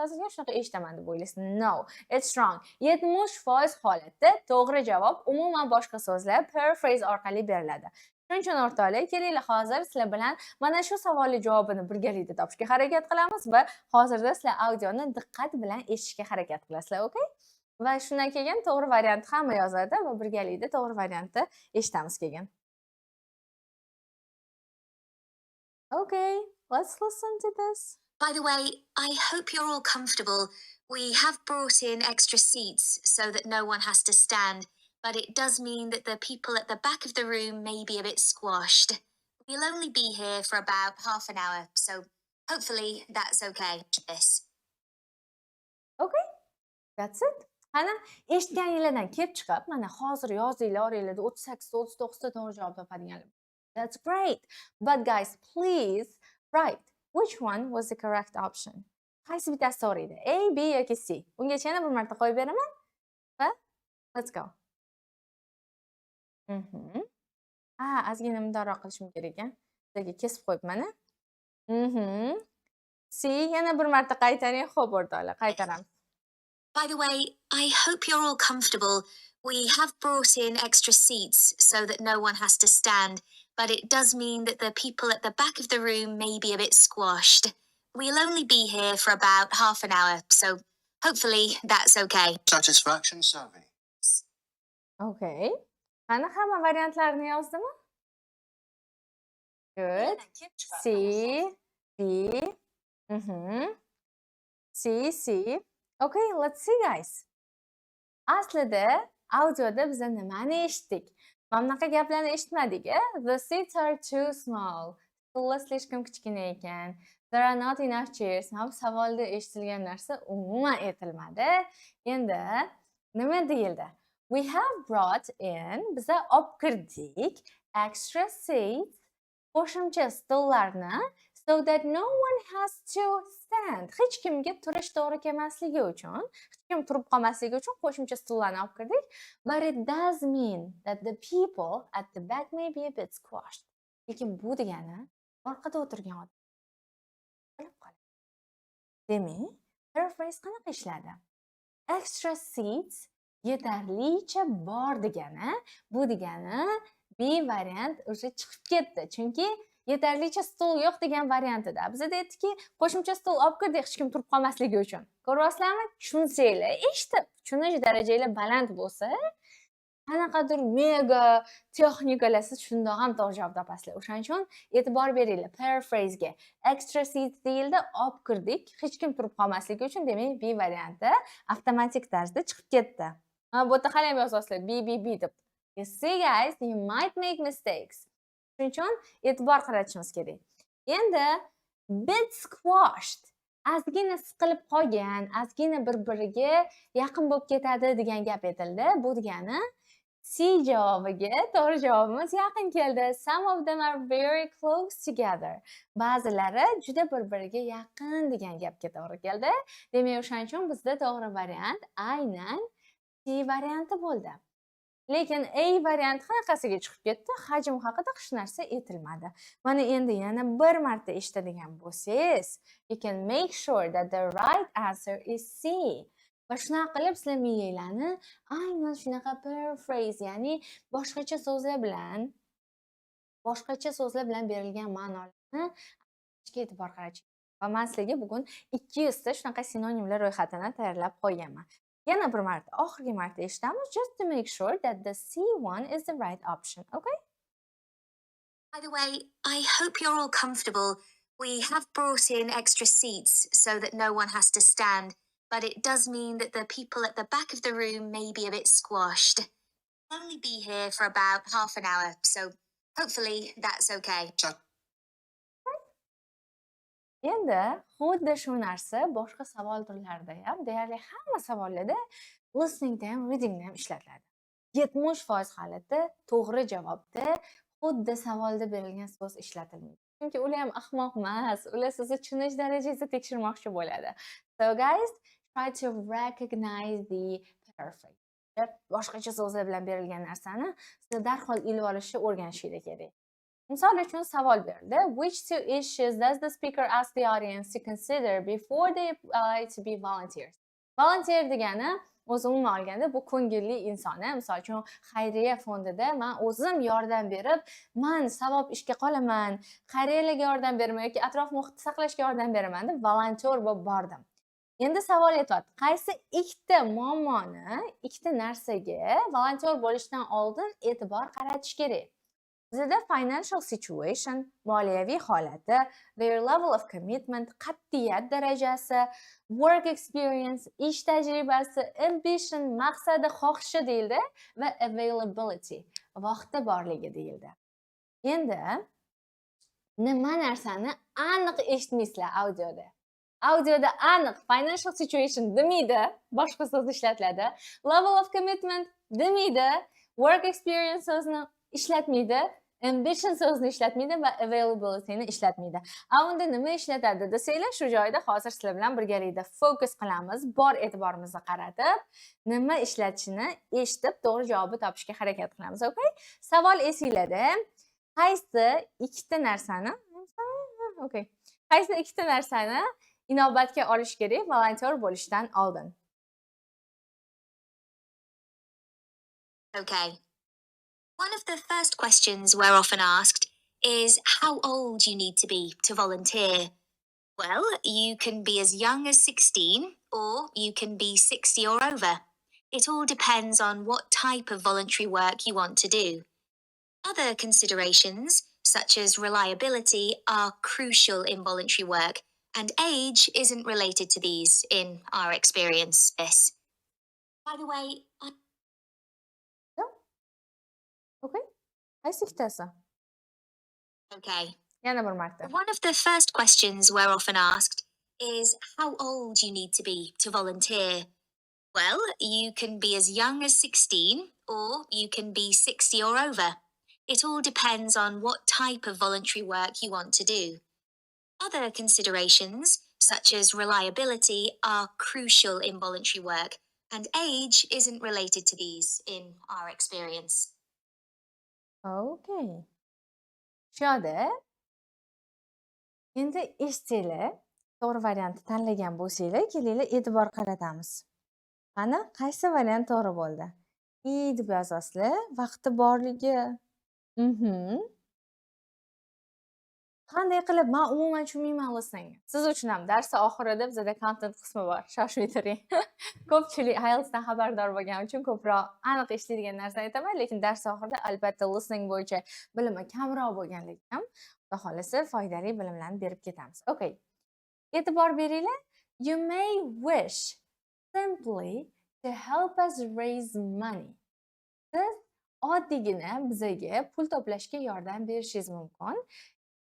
yozilgan, shunaqa eshitaman deb o'ylaysiz. No, it's wrong. 70% holatda to'g'ri javob umuman boshqa so'zlar paraphrase orqali beriladi. Shuning uchun o'rtoqlar, kelinglar hozir sizlar bilan mana shu savolning javobini birgalikda topishga harakat qilamiz va hozirda sizlar audioni diqqat bilan eshitishga harakat qilasizlar, okay? Va shundan keyin to'g'ri variantni hamma yozadi va birgalikda to'g'ri variantni eshitamiz keyin. Okay, let's listen to this. By the way, I hope you're all comfortable. We have brought in extra seats so that no one has to stand, but it does mean that the people at the back of the room may be a bit squashed. We'll only be here for about half an hour, so hopefully that's okay. Okay, that's it. Ana, eshitganinglardan kelib chiqib, mana hozir yozinglar, oranglarda 38 ta 39 ta to'g'ri javob topadiganlar. That's great. But guys, please write Which one was the correct option? Qaysi bittasi to'g'ri edi? A, B yoki C? Ungacha yana bir marta qo'yib beraman va let's go. Ozgina mundonroq qilishim kerak ekan. Sizlarga kesib qo'yibman. C yana bir marta qaytaring. Xo'p, o'rtoqlar, qaytaramiz. By the way, I hope you're all comfortable. We have brought in extra seats so that no one has to stand, but it does mean that the people at the back of the room may be a bit squashed. We'll only be here for about half an hour, so hopefully that's okay. Satisfaction survey. Okay. Qani hamma variantlarni yozdimi? Good. C, D, C. Okay, let's see guys. Aslida audioda biz nimani eshitdik? Mana bunaqa gaplarni eshitmadik, The seats are too small. Stullar слишком kichkina ekan. There are not enough chairs. Mana bu savolda eshitilgan narsa umuman aytilmadi. Endi nima deyildi? We have brought in, biza olib kirdik, extra seats, qo'shimcha stullarni, so that no one has to stand. Hech kimga turish to'g'ri kelmasligi uchun, hech kim turib qolmasligi uchun qo'shimcha stullarni olib kirdik. But it does mean that the people at the back may be a bit squashed. Lekin bu degani orqada o'tirgan odam bilib qoladi. Demak, paraphrase qanaqa ishladi? Extra seats yetarlicha bor degani, bu degani B variant o'sha chiqib ketdi. Chunki yetarlicha stul yo'q degan variantida. Bizda aytdiki, qo'shimcha stul olib kirdik hech kim turib qolmasligi uchun. Ko'ryapsizlarmi? Tushunsanglar, eshitib, tushunish darajanglar baland bo'lsa, qanaqadir mega texnikalar siz shundoq ham to'g'ri javob topasizlar. O'shaning uchun e'tibor beringlar paraphrase ga. Extra seats deyildi, olib kirdik, hech kim turib qolmasligi uchun, demak B varianti avtomatik tarzda chiqib ketdi. Bu yerda hali ham yozasizlar B deb. You see guys, you might make mistakes. Shuning uchun e'tibor qaratishimiz kerak. Endi bit squashed, ozgina siqilib qolgan, ozgina bir-biriga yaqin bo'lib ketadi degan gap aytildi. Bu degani C javobiga to'g'ri javobimiz yaqin keldi. Some of them are very close together. Ba'zilari juda bir-biriga yaqin degan gapga to'g'ri keldi. Demak, o'shaning uchun bizda to'g'ri variant aynan C varianti bo'ldi. Lekin A varianti qanaqasiga chiqib ketdi? Hajm haqida hech narsa aytilmadi. Mana endi yana bir marta eshitadigan bo'lsangiz, you can make sure that the right answer is C. Va shunaqa qilib sizlar miyanglarni aynan shunaqa paraphrase, ya'ni boshqacha so'zlar bilan berilgan ma'nolarni e'tibor qarating. Va men sizlarga bugun 200 ta shunaqa sinonimlar ro'yxatini tayyorlab qo'yganman. Yana bir marta, oxirgi marta eshitamiz, just to make sure that the C one is the right option, okay? By the way, I hope you're all comfortable. We have brought in extra seats so that no one has to stand, but it does mean that the people at the back of the room may be a bit squashed. We'll only be here for about half an hour, so hopefully that's okay. Endi xuddi shu narsa boshqa savol turlarida ham, deyarli hamma savollarda listeningda ham, readingda ham ishlatiladi. 70% holatda to'g'ri javobda xuddi savolda berilgan so'z ishlatilmaydi. Chunki ular ham ahmoq emas, ular sizni tushunish darajangizni tekshirmoqchi bo'ladi. So guys, try to recognize the paraphrase. Boshqacha so'zlar bilan berilgan narsani siz darhol ilib olishni o'rganishingiz kerak. Misol uchun savol berildi. Which two issues does the speaker ask the audience to consider before they apply to be volunteers? Volunteer degani o'zi umuman olganda bu ko'ngilli inson. Misol uchun xayriya fondida men o'zim yordam berib, men savob ishga qolaman, xayriyalarga yordam beraman yoki atrof muhitni saqlashga yordam beraman deb volonter bo'lib bordim. Endi savol aytyapti, qaysi ikkita muammoni, ikkita narsaga volonter bo'lishdan oldin e'tibor qaratish kerak? Bizda financial situation, moliyaviy holati, their level of commitment, qat'iyat darajasi, work experience, ish tajribasi, ambition, maqsadi, xohishi deyildi va availability, vaqti borligi deyildi. Endi nima narsani aniq eshitmaysizlar audioda. Audioda aniq financial situation demaydi, boshqa so'z ishlatiladi. Level of commitment demaydi, work experience so'zini ishlatmaydi. ambition so'zini ishlatmaydi va availability'ni ishlatmaydi. Unda nima ishlatadi desanglar, shu joyda hozir sizlar bilan birgalikda fokus qilamiz, bor e'tiborimizni qaratib, nima ishlatishini eshitib, to'g'ri javobni topishga harakat qilamiz. Okay? Savol esinglarda, qaysi ikkita narsani qaysi ikkita narsani inobatga olish kerak volontyor bo'lishdan oldin? Okay. One of the first questions we're often asked is how old you need to be to volunteer. Well, you can be as young as 16 or you can be 60 or over. It all depends on what type of voluntary work you want to do. Other considerations, such as reliability, are crucial in voluntary work, and age isn't related to these in our experience. By the way, Okay? Qaysi ikkitasi? okay. Yana bir marta. One of the first questions we're often asked is how old you need to be to volunteer. Well, you can be as young as 16 or you can be 60 or over. It all depends on what type of voluntary work you want to do. Other considerations, such as reliability, are crucial in voluntary work, and age isn't related to these in our experience. Okay. Shoda. Endi eshitsanglar, to'g'ri variantni tanlagan bo'lsanglar, kelinglar e'tibor qaratamiz. Qani, qaysi variant to'g'ri bo'ldi? Deb yozasizlar, vaqti borligi. Qanday qilib? Men umuman tushunmayman listening. Siz uchun ham darsning oxirida bizda content qismi bor. Shoshmay turing. Ko'pchilik IELTSdan xabardor bo'lgani uchun ko'proq aniq eshitadigan narsani aytaman, lekin dars oxirida albatta listening bo'yicha bilimi kamroq bo'lganligi ham xudo xolasa foydali bilimlarni berib ketamiz. Okay. E'tibor beringlar. You may wish simply to help us raise money. Siz oddiygina bizga pul to'plashga yordam berishingiz mumkin.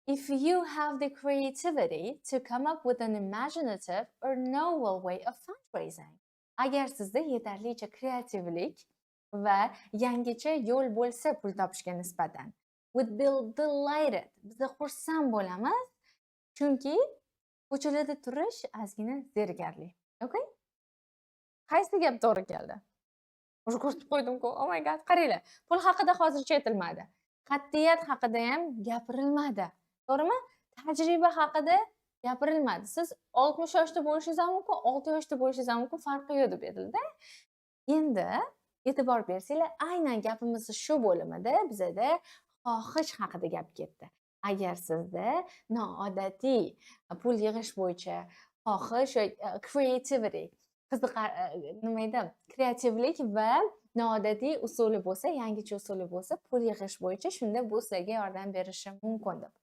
If you have the creativity to come up with an imaginative or novel way of fundraising. Agar sizda yetarlicha kreativlik va yangicha yo'l bo'lsa pul topishga nisbatan. We'd be delighted. Biz xursand bo'lamiz. Chunki ko'chalarda turish ozgina zerikarli. Okay? Qaysi gap to'g'ri keldi? O'sha ko'rsatib qo'ydim-ku. Oh my god, qaranglar. Pul haqida hozircha aytilmadi. Qat'iyat haqida ham gapirilmadi. To'g'rimi? Tajriba haqida gapirilmadi. Siz 60 yoshda bo'lishingiz mumkin, 6 yoshda bo'lishingiz mumkin, farqi yo'q deb aytildi. Endi e'tibor bersanglar, aynan gapimiz shu bo'limida bizda xohish haqida gap ketdi. Agar sizda noodatiy pul yig'ish bo'yicha xohish, creativity, nima edi? Kreativlik va noodatiy usuli bo'lsa, yangicha usuli bo'lsa, pul yig'ish bo'yicha shunda bu sizlarga yordam berishi mumkin deb.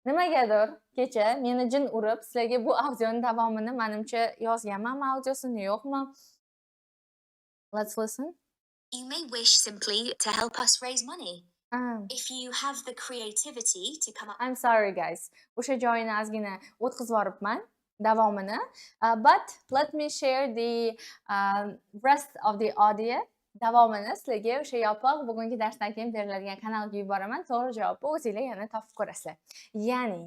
Nimagadir kecha meni jin urib, sizlarga bu audioni davomini menimcha yozganman, audiosini yo'qmi? Let's listen. You may wish simply to help us raise money. If you have the creativity to come up. I'm sorry guys. O'sha joyini ozgina o'tkazib yuboribman davomini. But let me share the rest of the audio. Davomini sizlarga o'sha yopiq bugungi darsdan keyin beriladigan kanalga yuboraman. To'g'ri javobni o'zinglar yana topib ko'rasizlar. Ya'ni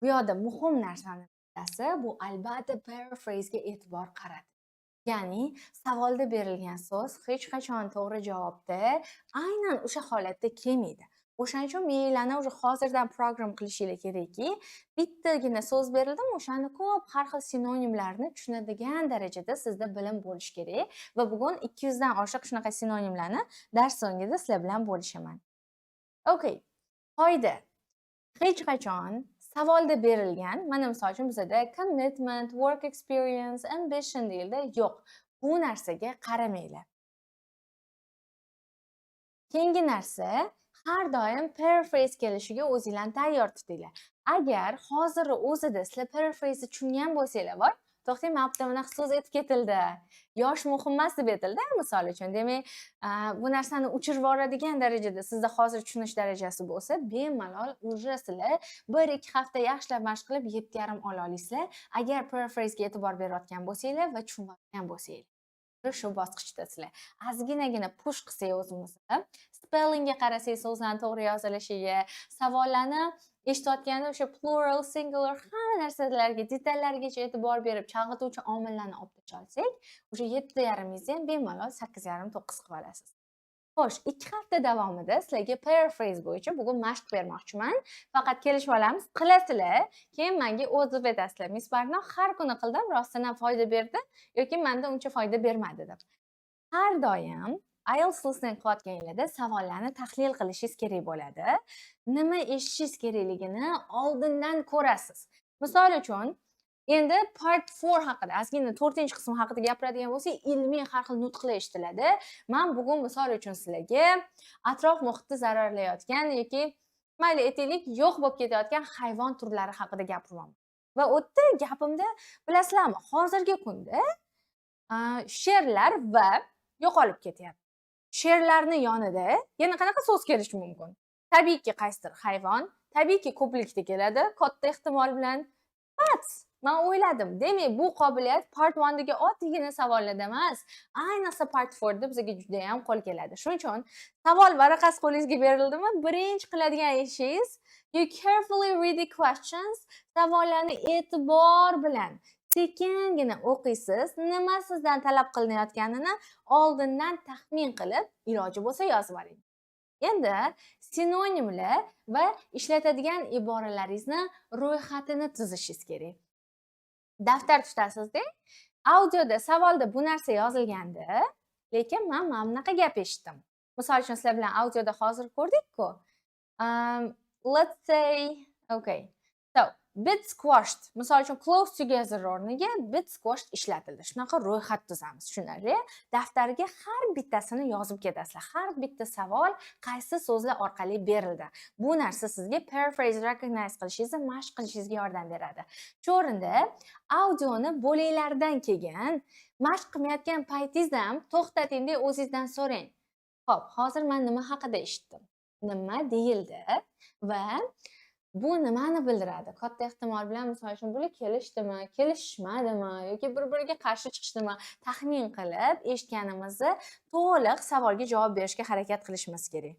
bu yerda muhim narsani bittasi bu albatta paraphrase ga e'tibor qarat. Ya'ni savolda berilgan so'z hech qachon to'g'ri javobda aynan o'sha holatda kelmaydi. O'shaning uchun miyanglarni o'sha hozirdan program qilishinglar kerakki, bittagina so'z berildimi, o'shani ko'p har xil sinonimlarni tushunadigan darajada sizda bilim bo'lishi kerak va bugun 200 dan oshiq shunaqa sinonimlarni dars so'ngida sizlar bilan bo'lishaman. Okay. Qoida. Hech qachon savolda berilgan, mana misol uchun bizda commitment, work experience, ambition deyildi. Yo'q, bu narsaga qaramanglar. Keyingi narsa, har doim paraphrase kelishiga o'zinglarni tayyor tutinglar. Agar hozir o'zida sizlar paraphrase tushungan bo'lsanglar, voy, to'xtang, men bitta bunaqa so'z aytib ketildi. Yosh muhim emas deb aytildi, misol uchun. Demak, bu narsani o'chirib yuboradigan darajada sizda hozir tushunish darajasi bo'lsa, bemalol uje sizlar 1-2 hafta yaxshilab mashq qilib 7,5 ola olasizlar. Agar paraphrase ga e'tibor berayotgan bo'lsanglar va tushunayotgan bo'lsanglar. Shu bosqichda sizlar ozginagina push qilsak o'zimizni, spellingga qarasak, so'zlarni to'g'ri yozilishiga, savollarni eshitayotganda o'sha plural, singular hamma narsalarga, detallargacha e'tibor berib chalg'ituvchi omillarni olib tashlab olsak, o'sha 7,5 ham bemalol 8,5-9 qilib olasiz. Xo'sh, 2 hafta davomida sizlarga paraphrase bo'yicha bugun mashq bermoqchiman. Faqat kelishib olamiz, qilasizlar, keyin menga o'zib aytasizlar. Miss Barno har kuni qildim, rostdan ham foyda berdi yoki menda uncha foyda bermadi deb. Har doim IELTS listening qilayotganinglarda savollarni tahlil qilishingiz kerak bo'ladi. Nima eshitishingiz kerakligini oldindan ko'rasiz. Misol uchun, endi part 4 haqida, ozgina 4-qism haqida gapiradigan bo'lsak, ilmiy har xil nutqlar eshitiladi. Men bugun misol uchun sizlarga atrof muhitni zararlayotgan yoki mayli aytaylik, yo'q bo'lib ketayotgan hayvon turlari haqida gapiraman. Va u yerda gapimda bilasizlarmi, hozirgi kunda sherlar va yo'qolib ketyapti. Sherlarning yonida yana qanaqa so'z kelishi mumkin? Tabiiyki qaysidir hayvon, tabiiyki ko'plikda keladi, katta ehtimol bilan bats. Men o'yladim, demak bu qobiliyat part 1dagi oddiygina savollarda emas, ayniqsa part 4da bizga juda ham qo'l keladi. Shuning uchun savol varaqasi qo'lingizga berildimi? Birinchi qiladigan ishingiz, you carefully read the questions, savollarni e'tibor bilan sekingina o'qiysiz, nima sizdan talab qilinayotganini oldindan taxmin qilib, iloji bo'lsa yozib oling. Endi sinonimlar va ishlatadigan iboralaringizni ro'yxatini tuzishingiz kerak. Daftar tutasizda, audioda savolda bu narsa yozilganda, lekin men mana bunaqa gap eshitdim. Misol uchun sizlar bilan audioda hozir ko'rdik-ku. Let's say, okay. So, bit squashed. Misol uchun close together o'rniga bit squashed ishlatildi. Shunaqa ro'yxat tuzamiz. Tushunarli? Daftarga har bittasini yozib ketasizlar. Har bitta savol qaysi so'zlar orqali berildi. Bu narsa sizga paraphrase recognize qilishingizni, mashq qilishingizga yordam beradi. Shu o'rinda audioni bo'linglardan kelgan, mashq qilmayotgan paytingizda ham to'xtating-da o'zingizdan so'rang. Xo'p, hozir men nima haqida eshitdim? Nima deyildi? Va bu nimani bildiradi? Katta ehtimol bilan misol uchun bular kelishdimi, kelishmadimi yoki bir-biriga qarshi chiqishdimi taxmin qilib eshitganimizni to'liq savolga javob berishga harakat qilishimiz kerak.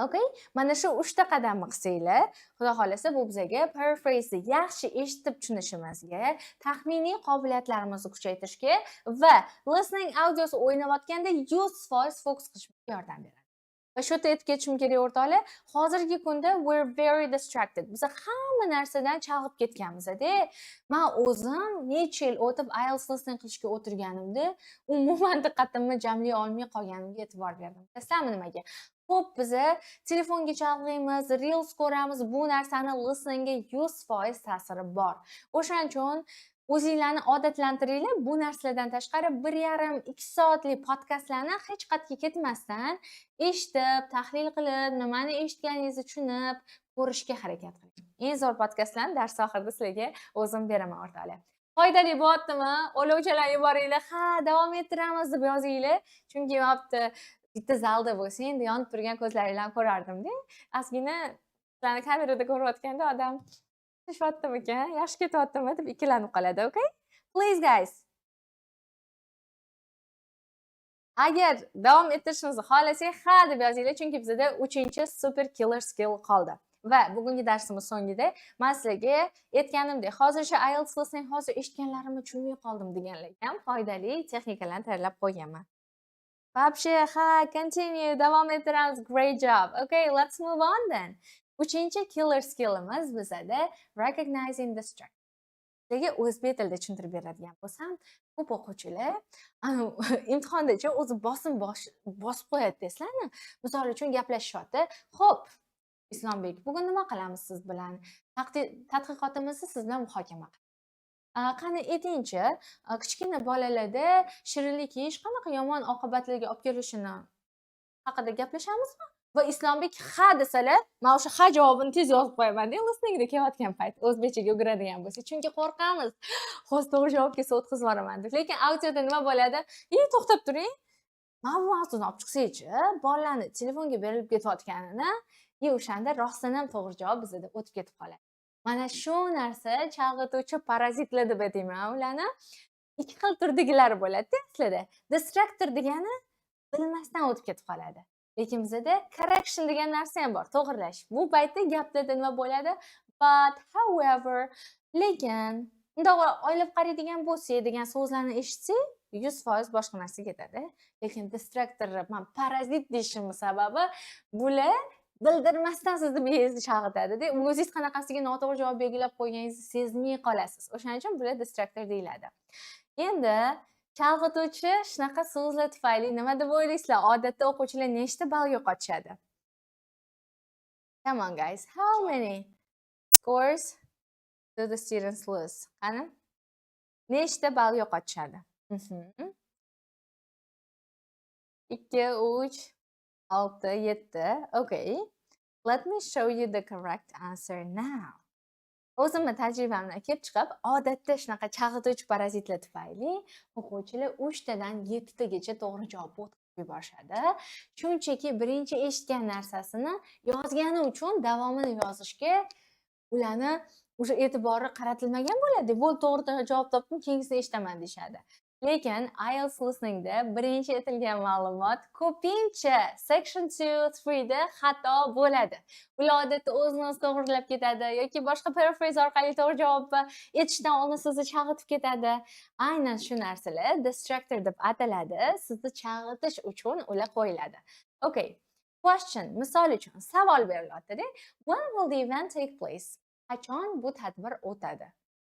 Okay? Mana shu 3 ta qadamni qilsanglar, xudo xolasa bu bizga paraphrase yaxshi eshitib tushunishimizga, taxminiy qobiliyatlarimizni kuchaytirishga va listening audiosi o'ynayotganda 100% fokus qilishga yordam beradi. Va shu yerda aytib ketishim kerak o'rtoqlar, hozirgi kunda we're very distracted. Biz hamma narsadan chalg'ib ketganmiz-da. Men o'zim necha yil o'tib IELTS listening qilishga o'tirganimda, umuman diqqatimni jamlay olmay qolganimga e'tibor berdim. Bilasizlarmi nimaga? Ko'p biz telefonga chalg'iymiz, reels ko'ramiz, bu narsani listeningga 100% ta'siri bor. O'shaning uchun o'zinglarni odatlantiringlar. Bu narsalardan tashqari 1,5-2 soatlik podkastlarni hech qayerga ketmasdan eshitib, tahlil qilib, nimani eshitganingizni tushunib, ko'rishga harakat qiling. Eng zo'r podkastlarni dars oxirida sizlarga o'zim beraman o'rtoqlar. Foydali bo'ldimi? O'lovchalar yuboringlar. Ha, davom ettiramiz deb yozinglar. Chunki vaqtda bitta zalda bo'lsang, yonib turgan ko'zlaringlarni ko'rardim-da. Ozgina sizlarni kamerada ko'rayotganda odam Tishvatdim ekan, yaxshi ketyaptimi deb ikkilanib qoladi, okay? Please guys. Agar davom ettirishimizni xohlasak, ha deb yozinglar, chunki bizda 3-chi super killer skill qoldi. Va bugungi darsimiz so'ngida men sizlarga aytganimdek, hozircha IELTS listening hozir eshitganlarimni tushunmay qoldim deganlarga ham foydali texnikalarni tayyorlab qo'yganman. Вообще, ha, continue, davom ettiramiz. Great job. Okay, let's move on then. 3-chi killer skillimiz bizada recognizing the structure. Sizlarga o'zbek tilida tushuntirib beradigan bo'lsam, ko'p o'quvchilar imtihondacha o'zi bosib qo'yadi desizlarmi? Misol uchun gaplashishyapti. Xo'p, Islombek, bugun nima qilamiz siz bilan? Tadqiqotimizni siz bilan muhokama qilamiz. Qani aytingchi, kichkina bolalarda shirinlik yeyish qanaqa yomon oqibatlarga olib kelishini haqida gaplashamizmi? Va Islombek ha desalar, men o'sha ha javobini tez yozib qo'yaman-da, listeningga kelayotgan payt o'zbekchaga o'giradigan bo'lsa, chunki qo'rqamiz. Hozir to'g'ri javob kelsa o'tkazib yuboraman deb. Lekin audioda nima bo'ladi? To'xtab turing. Mana bu mavzuni olib chiqsaychi, bolalarni telefonga berilib ketayotganini, o'shanda rostdan ham to'g'ri javob bizda o'tib ketib qoladi. Mana shu narsa chalg'ituvchi parazitlar deb aytayman ularni. ikki xil turdagilar bo'ladi aslida. Distractor degani bilmasdan o'tib ketib qoladi. Lekin bizda correction degan narsa ham bor, to'g'rilash. Bu paytda gaplarda nima bo'ladi? But, however, lekin, bundoq oylab qaraydigan bo'lsak degan so'zlarni eshitsak, 100% boshqa narsa ketadi. Lekin distractor, men parazit deyishimning sababi bular bildirmasdan sizni miyangizni chalg'itadi-da. O'zingiz qanaqasiga noto'g'ri javob belgilab qo'yganingizni sezmay qolasiz. O'shaning uchun bular distractor deyiladi. Endi chalg'ituvchi shunaqa so'zlar tufayli nima deb o'ylaysizlar? Odatda o'quvchilar nechta ball yo'qotishadi? Come on guys, how many scores do the students lose? Qani? Nechta ball yo'qotishadi? 2, 3, 6, 7. Okay. Let me show you the correct answer now. O'zimni tajribamdan kelib chiqib, odatda shunaqa chalg'ituvchi parazitlar tufayli o'quvchilar 3 tadan 7 tagacha to'g'ri javob o'tkazib yuborishadi. Shunchaki birinchi eshitgan narsasini yozgani uchun davomini yozishga ularni o'sha e'tibori qaratilmagan bo'ladi. Bu to'g'ri javob topdim, keyingisini eshitaman deyshadi. Lekin IELTS listeningda birinchi aytilgan ma'lumot ko'pincha section 2, 3 da xato bo'ladi. Ular odatda o'zini to'g'rilab ketadi yoki boshqa paraphrase orqali to'g'ri javobni aytishdan oldin sizni chalg'itib ketadi. Aynan shu narsalar distractor deb ataladi. Sizni chalg'itish uchun ular qo'yiladi. Okay. Question. Misol uchun savol berilyapti-da. When will the event take place? Qachon bu tadbir o'tadi?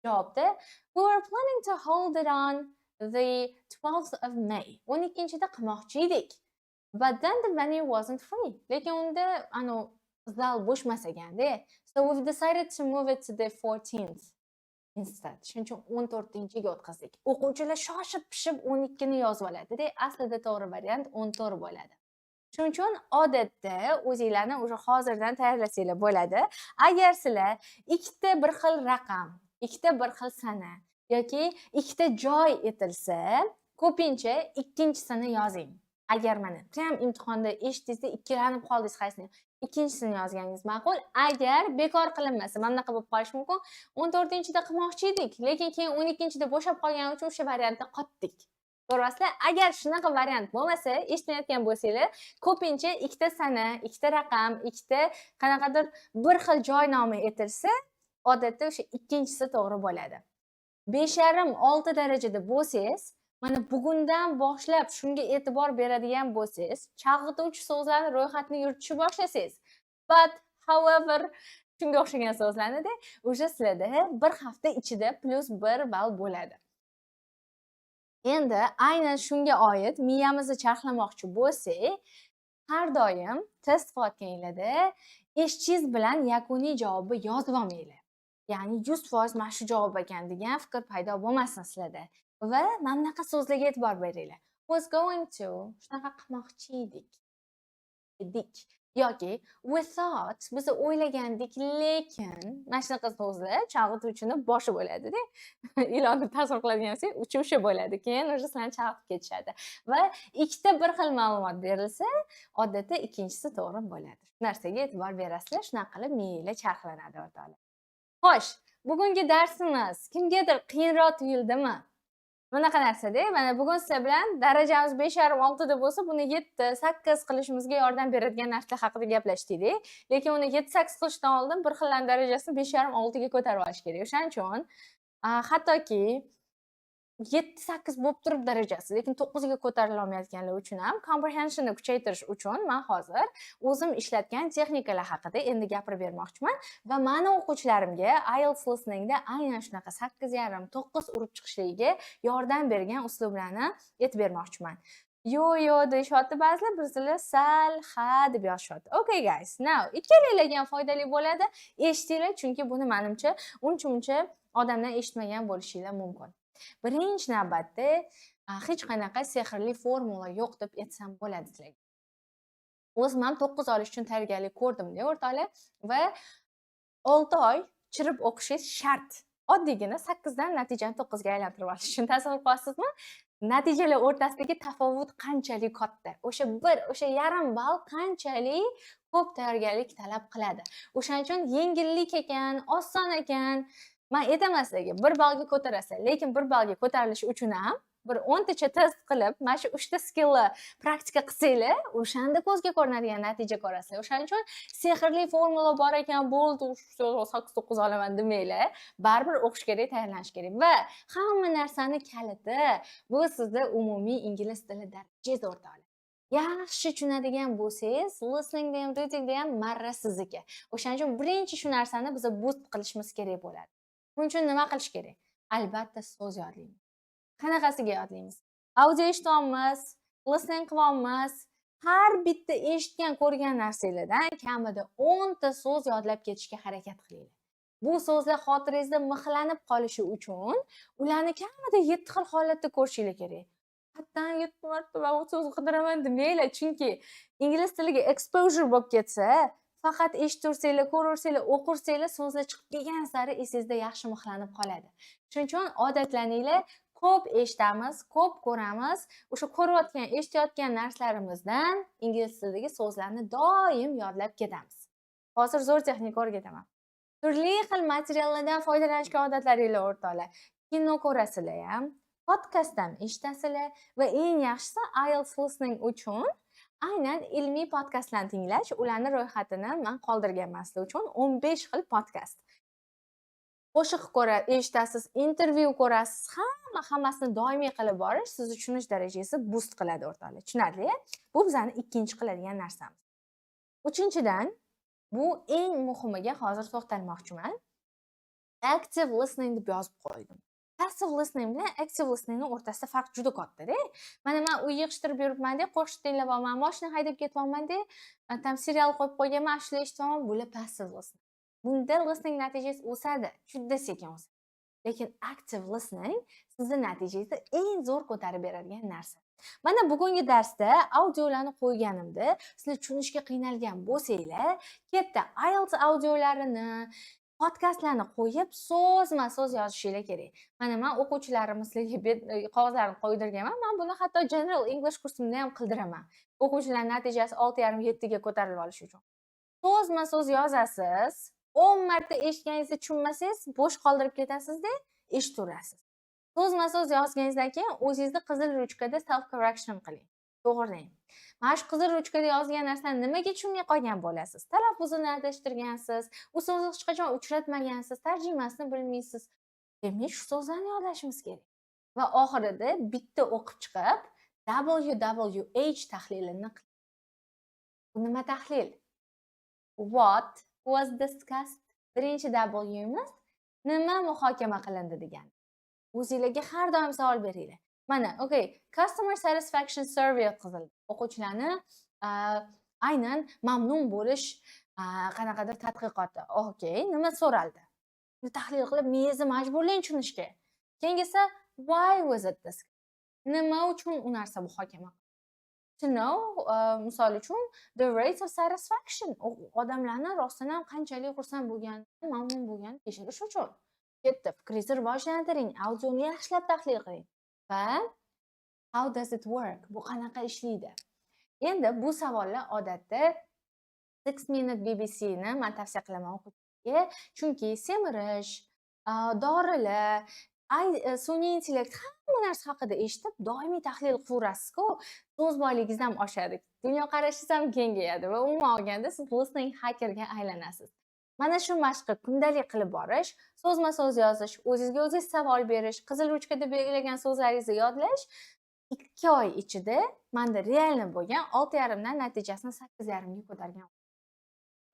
Javobda we were planning to hold it on the 12th of May. 12-da qilmoqchi edik. But then the venue wasn't free. Lekin unda zal bo'sh emas ekanda. So we've decided to move it to the 14th instead. Shuning uchun 14-ga o'tkazdik. O'quvchilar shoshib-pishib 12 ni yozib oladi-da. Aslida to'g'ri variant 14 bo'ladi. Shuning uchun odatda o'zingizlarni o'sha hozirdan tayyorlasanglar bo'ladi. Agar sizlar ikkita bir xil raqam, ikkita bir xil sana yoki ikkita joy aytilsa, ko'pincha ikkinchisini yozing. Agar mana ham imtihonda eshitdingizda ikkilanib qoldingiz qaysini, ikkinchisini yozganingiz ma'qul. Agar bekor qilinmasa, mana bunaqa bo'lib qolishi mumkin. 14-da qilmoqchi edik, lekin keyin 12-da bo'shab qolgani uchun o'sha variantda qotdik. Ko'ryapsizlar? Agar shunaqa variant bo'lmasa, eshitmayotgan bo'lsanglar, ko'pincha ikkita sana, ikkita raqam, ikkita qanaqadir bir xil joy nomi aytilsa, odatda o'sha ikkinchisi to'g'ri bo'ladi. 5,5-6 darajada bo'lsangiz, mana bugundan boshlab shunga e'tibor beradigan bo'lsangiz, chalg'ituvchi so'zlarni ro'yxatini yuritishni boshlasangiz. But, however, shunga o'xshagan so'zlarni-da o'sha sizlarda bir hafta ichida +1 ball bo'ladi. Endi aynan shunga oid miyamizni charxlamoqchi bo'lsak, har doim test qilayotganinglarda eshitchingiz bilan yakuniy javobni yozib olmanglar. Ya'ni 100% mana shu javob ekan degan fikr paydo bo'lmasin sizlarda. Va mana bunaqa so'zlarga e'tibor beringlar. Was going to, shunaqa qilmoqchi edik. Yoki we thought, biz o'ylagandik, lekin mana shunaqa so'zlar chalg'ituvchini boshi bo'ladi-da. Ilonni tasavvur qiladigan bo'lsak, o'sha bo'ladi. Keyin o'sha sizlarni chalg'itib ketishadi. Va ikkita bir xil ma'lumot berilsa, odatda ikkinchisi to'g'ri bo'ladi. Shu narsaga e'tibor berasizlar, shunaqa qilib miyanglar charxlanadi o'rtoqlar. Xo'sh, bugungi darsimiz kimgadir qiyinroq tuyuldimi? Bunaqa narsa-da, mana bugun sizlar bilan darajamiz 5,5-6 da bo'lsa, buni 7-8 qilishimizga yordam beradigan narsalar haqida gaplashdik. Lekin uni 7-8 qilishdan oldin bir xillarning darajasini 5,5-6 ga ko'tarib olish kerak. O'shaning uchun hattoki 7-8 bo'lib turib darajasi, lekin 9 ga ko'tarila olmayotganlar uchun ham comprehensionni kuchaytirish uchun men hozir o'zim ishlatgan texnikalar haqida endi gapirib bermoqchiman va meni o'quvchilarimga IELTS listeningda aynan shunaqa 8,5-9 urib chiqishligiga yordam bergan uslublarni aytib bermoqchiman. Yo deyishyapti ba'zilar, bizlar sal ha deb yozishyapti. Okay guys, now ikkalanglarga ham foydali bo'ladi. Eshitinglar, chunki buni menimcha uncha odamdan eshitmagan bo'lishinglar mumkin. Birinchi navbatda hech qanaqa sehrli formula yo'q deb aytsam bo'ladi sizlarga. O'zim ham 9 olish uchun tayyorgarlik ko'rdim-da o'rtoqlar va 6 oy chirib o'qishingiz shart. Oddiygina 8 dan natijani 9 ga aylantirib olish uchun tasavvur qilasizmi? Natijalar o'rtasidagi tafovut qanchalik katta? O'sha yarim ball qanchalik ko'p tayyorgarlik talab qiladi. O'shaning uchun yengillik ekan, oson ekan Men aytaman sizlarga 1 ballga ko'tarasiz, lekin 1 ballga ko'tarilish uchun ham bir 10 tacha test qilib, mana shu 3 ta skillni praktika qilsanglar, o'shanda ko'zga ko'rinadigan natija ko'rasizlar. O'shaning uchun sehrli formula bor ekan, bo'ldi, 8-9 olaman demanglar. Baribir o'qish kerak, tayyorlanish kerak va hamma narsani kaliti bu sizda umumiy ingliz tili darajangiz o'rtoqlar. Yaxshi tushunadigan bo'lsangiz, listeningda ham, readingda ham marra sizniki. O'shaning uchun birinchi shu narsani biz boost qilishimiz kerak bo'ladi. Buning uchun nima qilish kerak? Albatta so'z yodlaymiz. Qanaqasiga yodlaymiz? Audio eshityapmiz, listening qilyapmiz. Har bitta eshitgan, ko'rgan narsalardan kamida 10 ta so'z yodlab ketishga harakat qilinglar. Bu so'zlar xotirangizda mixlanib qolishi uchun ularni kamida 7 xil holatda ko'rishingiz kerak. Hattan 7 marta va u so'zni qidiraman demanglar, chunki ingliz tiliga exposure bo'lib ketsa, faqat eshitursanglar, ko'rursanglar, o'qirsanglar, so'zlar chiqib kelgan sari esingizda yaxshi mixlanib qoladi. Shuning uchun odatlaninglar, ko'p eshitamiz, ko'p ko'ramiz. O'sha ko'rayotgan, eshitayotgan narsalarimizdan ingliz tilidagi so'zlarni doim yodlab ketamiz. Hozir zo'r texnika o'rgataman. Turli xil materiallardan foydalanishga odatlaringlar o'rtoqlar. Kino ko'rasizlar ham, podkastdan eshitasizlar va eng yaxshisi IELTS listening uchun aynan ilmiy podkastlarni tinglash, ularni ro'yxatini men qoldirganman sizlar uchun 15 xil podkast. Qo'shiq eshitasiz, intervyu ko'rasiz, hammasini doimiy qilib borish sizni tushunish darajangizni boost qiladi o'rtoqlar. Tushunarli? Bu bizani ikkinchi qiladigan narsamiz. Uchinchidan, bu eng muhimiga hozir to'xtalmoqchiman. Active listening deb yozib qo'ydim. Passive listening bilan active listening o'rtasida farq juda katta-da. Mana men uy yig'ishtirib yuribman-da, qo'shiq tinglayapman, mashina haydab ketyapman-da, tam serial qo'yib qo'yganman, ashula eshityapman, bular passive listening. Bunda listening natijasi o'sadi, juda sekin o'sadi. Lekin active listening sizni natijangizni eng zo'r ko'tarib beradigan narsa. Mana bugungi darsda audiolarni qo'yganimda, sizlar tushunishga qiynalgan bo'lsanglar, katta IELTS audiolarini, podkastlarni qo'yib, so'zma-so'z yozishingiz kerak. Mana men o'quvchilarim sizlarga qog'ozlarni qo'ydirganman. Men buni hatto General English kursimda ham qildiraman. O'quvchilar natijasi 6,5-7 ga ko'tarilib olish uchun. So'zma-so'z yozasiz. 10 marta eshitganingizni tushunmasangiz, bo'sh qoldirib ketasizda, eshitaverasiz. So'zma-so'z yozganingizdan keyin o'zingizni qizil ruchkada self correction qiling. To'g'rilang. Mana shu qizil ruchkada yozgan narsani nimaga tushunmay qolgan bo'lasiz? Talaffuzini adashtirgansiz, u so'zni hech qachon uchratmagansiz, tarjimasini bilmaysiz. Demak, shu so'zlarni yodlashimiz kerak. Va oxirida bitta o'qib chiqib, WWH tahlilini qiling. Bu nima tahlil? What was discussed? Birinchi W'miz nima muhokama qilindi degan. O'zingizlarga har doim savol beringlar. Mana, okay, customer satisfaction survey o'tkazildi. O'quvchilarni aynan mamnun bo'lish qanaqadir tadqiqoti. Okay, nima so'raldi? Tahlil qilib, miyangizni majburlang tushunishga. Keyingisi, why was it discussed? Nima uchun u narsa muhokama? To know, misol uchun, the rate of satisfaction. Odamlarni rostdan ham qanchalik xursand bo'lgan, mamnun bo'lgan tekshirish uchun. Katta fikringizni rivojlantiring, audioni yaxshilab tahlil qiling. Va how does it work? Bu qanaqa ishlaydi? Endi bu savollar odatda 6 Minute BBCni men tavsiya qilaman o'quvchilarga, chunki semirish, dorilar, sun'iy intellekt hamma narsa haqida eshitib, doimiy tahlil qilaverasiz-ku, so'z boyligingiz ham oshadi, dunyoqarashingiz ham kengayadi va umuman olganda siz listening hackerga aylanasiz. Mana shu mashqni kundalik qilib borish, so'zma-so'z yozish, o'zingizga o'zingiz savol berish, qizil ruchkada belgilagan so'zlaringizni yodlash 2 oy ichida menda realni bo'lgan 6,5 dan natijasini 8,5 ga ko'targan.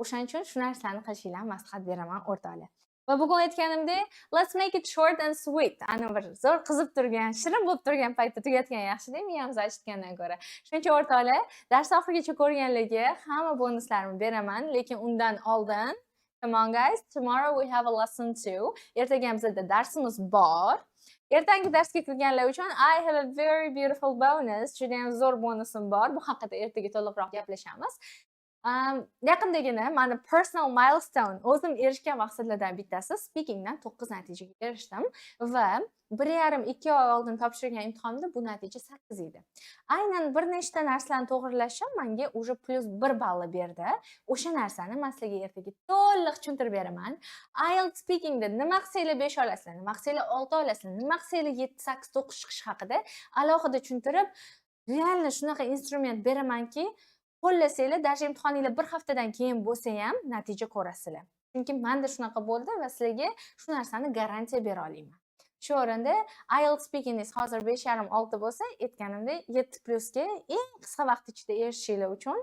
O'shaning uchun shu narsalarni qilishinglarni maslahat beraman o'rtoqlar. Va bugun aytganimdek, let's make it short and sweet. Ana bir zo'r qizib turgan, shirin bo'lib turgan paytda tugatgan yaxshi-da, miyamiz achitgandan ko'ra. Shuning uchun o'rtoqlar, dars oxirigacha ko'rganlarga hamma bonuslarimni beraman, lekin undan oldin, come on guys, tomorrow we have a lesson 2. Ertaga bizda darsimiz bor. Ertangi darsga kirganlar uchun I have a very beautiful bonus. Juda ham zo'r bonusim bor. Bu haqida ertaga to'liqroq gaplashamiz. Yaqindagina mani personal milestone o'zim erishgan maqsadlardan bittasi speakingdan 9 natijaga erishdim va 1,5-2 oy oldin topshirgan imtihonimda bu natija 8 edi. Aynan bir nechta narsalarni to'g'rilashim menga уже +1 ballni berdi. O'sha narsani men sizlarga ertaga to'liq tushuntirib beraman. IELTS speakingda nima qilsanglar 5 olasizlar, nima qilsanglar 6 olasizlar, nima qilsanglar 7, 8, 9 chiqish haqida alohida tushuntirib, reально shunaqa instrument beramanki, qo'llasanglar, даже imtihoninglar bir haftadan keyin bo'lsa ham natija ko'rasizlar. Chunki menda shunaqa bo'ldi va sizlarga shu narsani garantiya bera olaman. Shu o'rinda IELTS speakingingiz hozir 5,5-6 bo'lsa, aytganimdek 7+ ga eng qisqa vaqt ichida erishishinglar uchun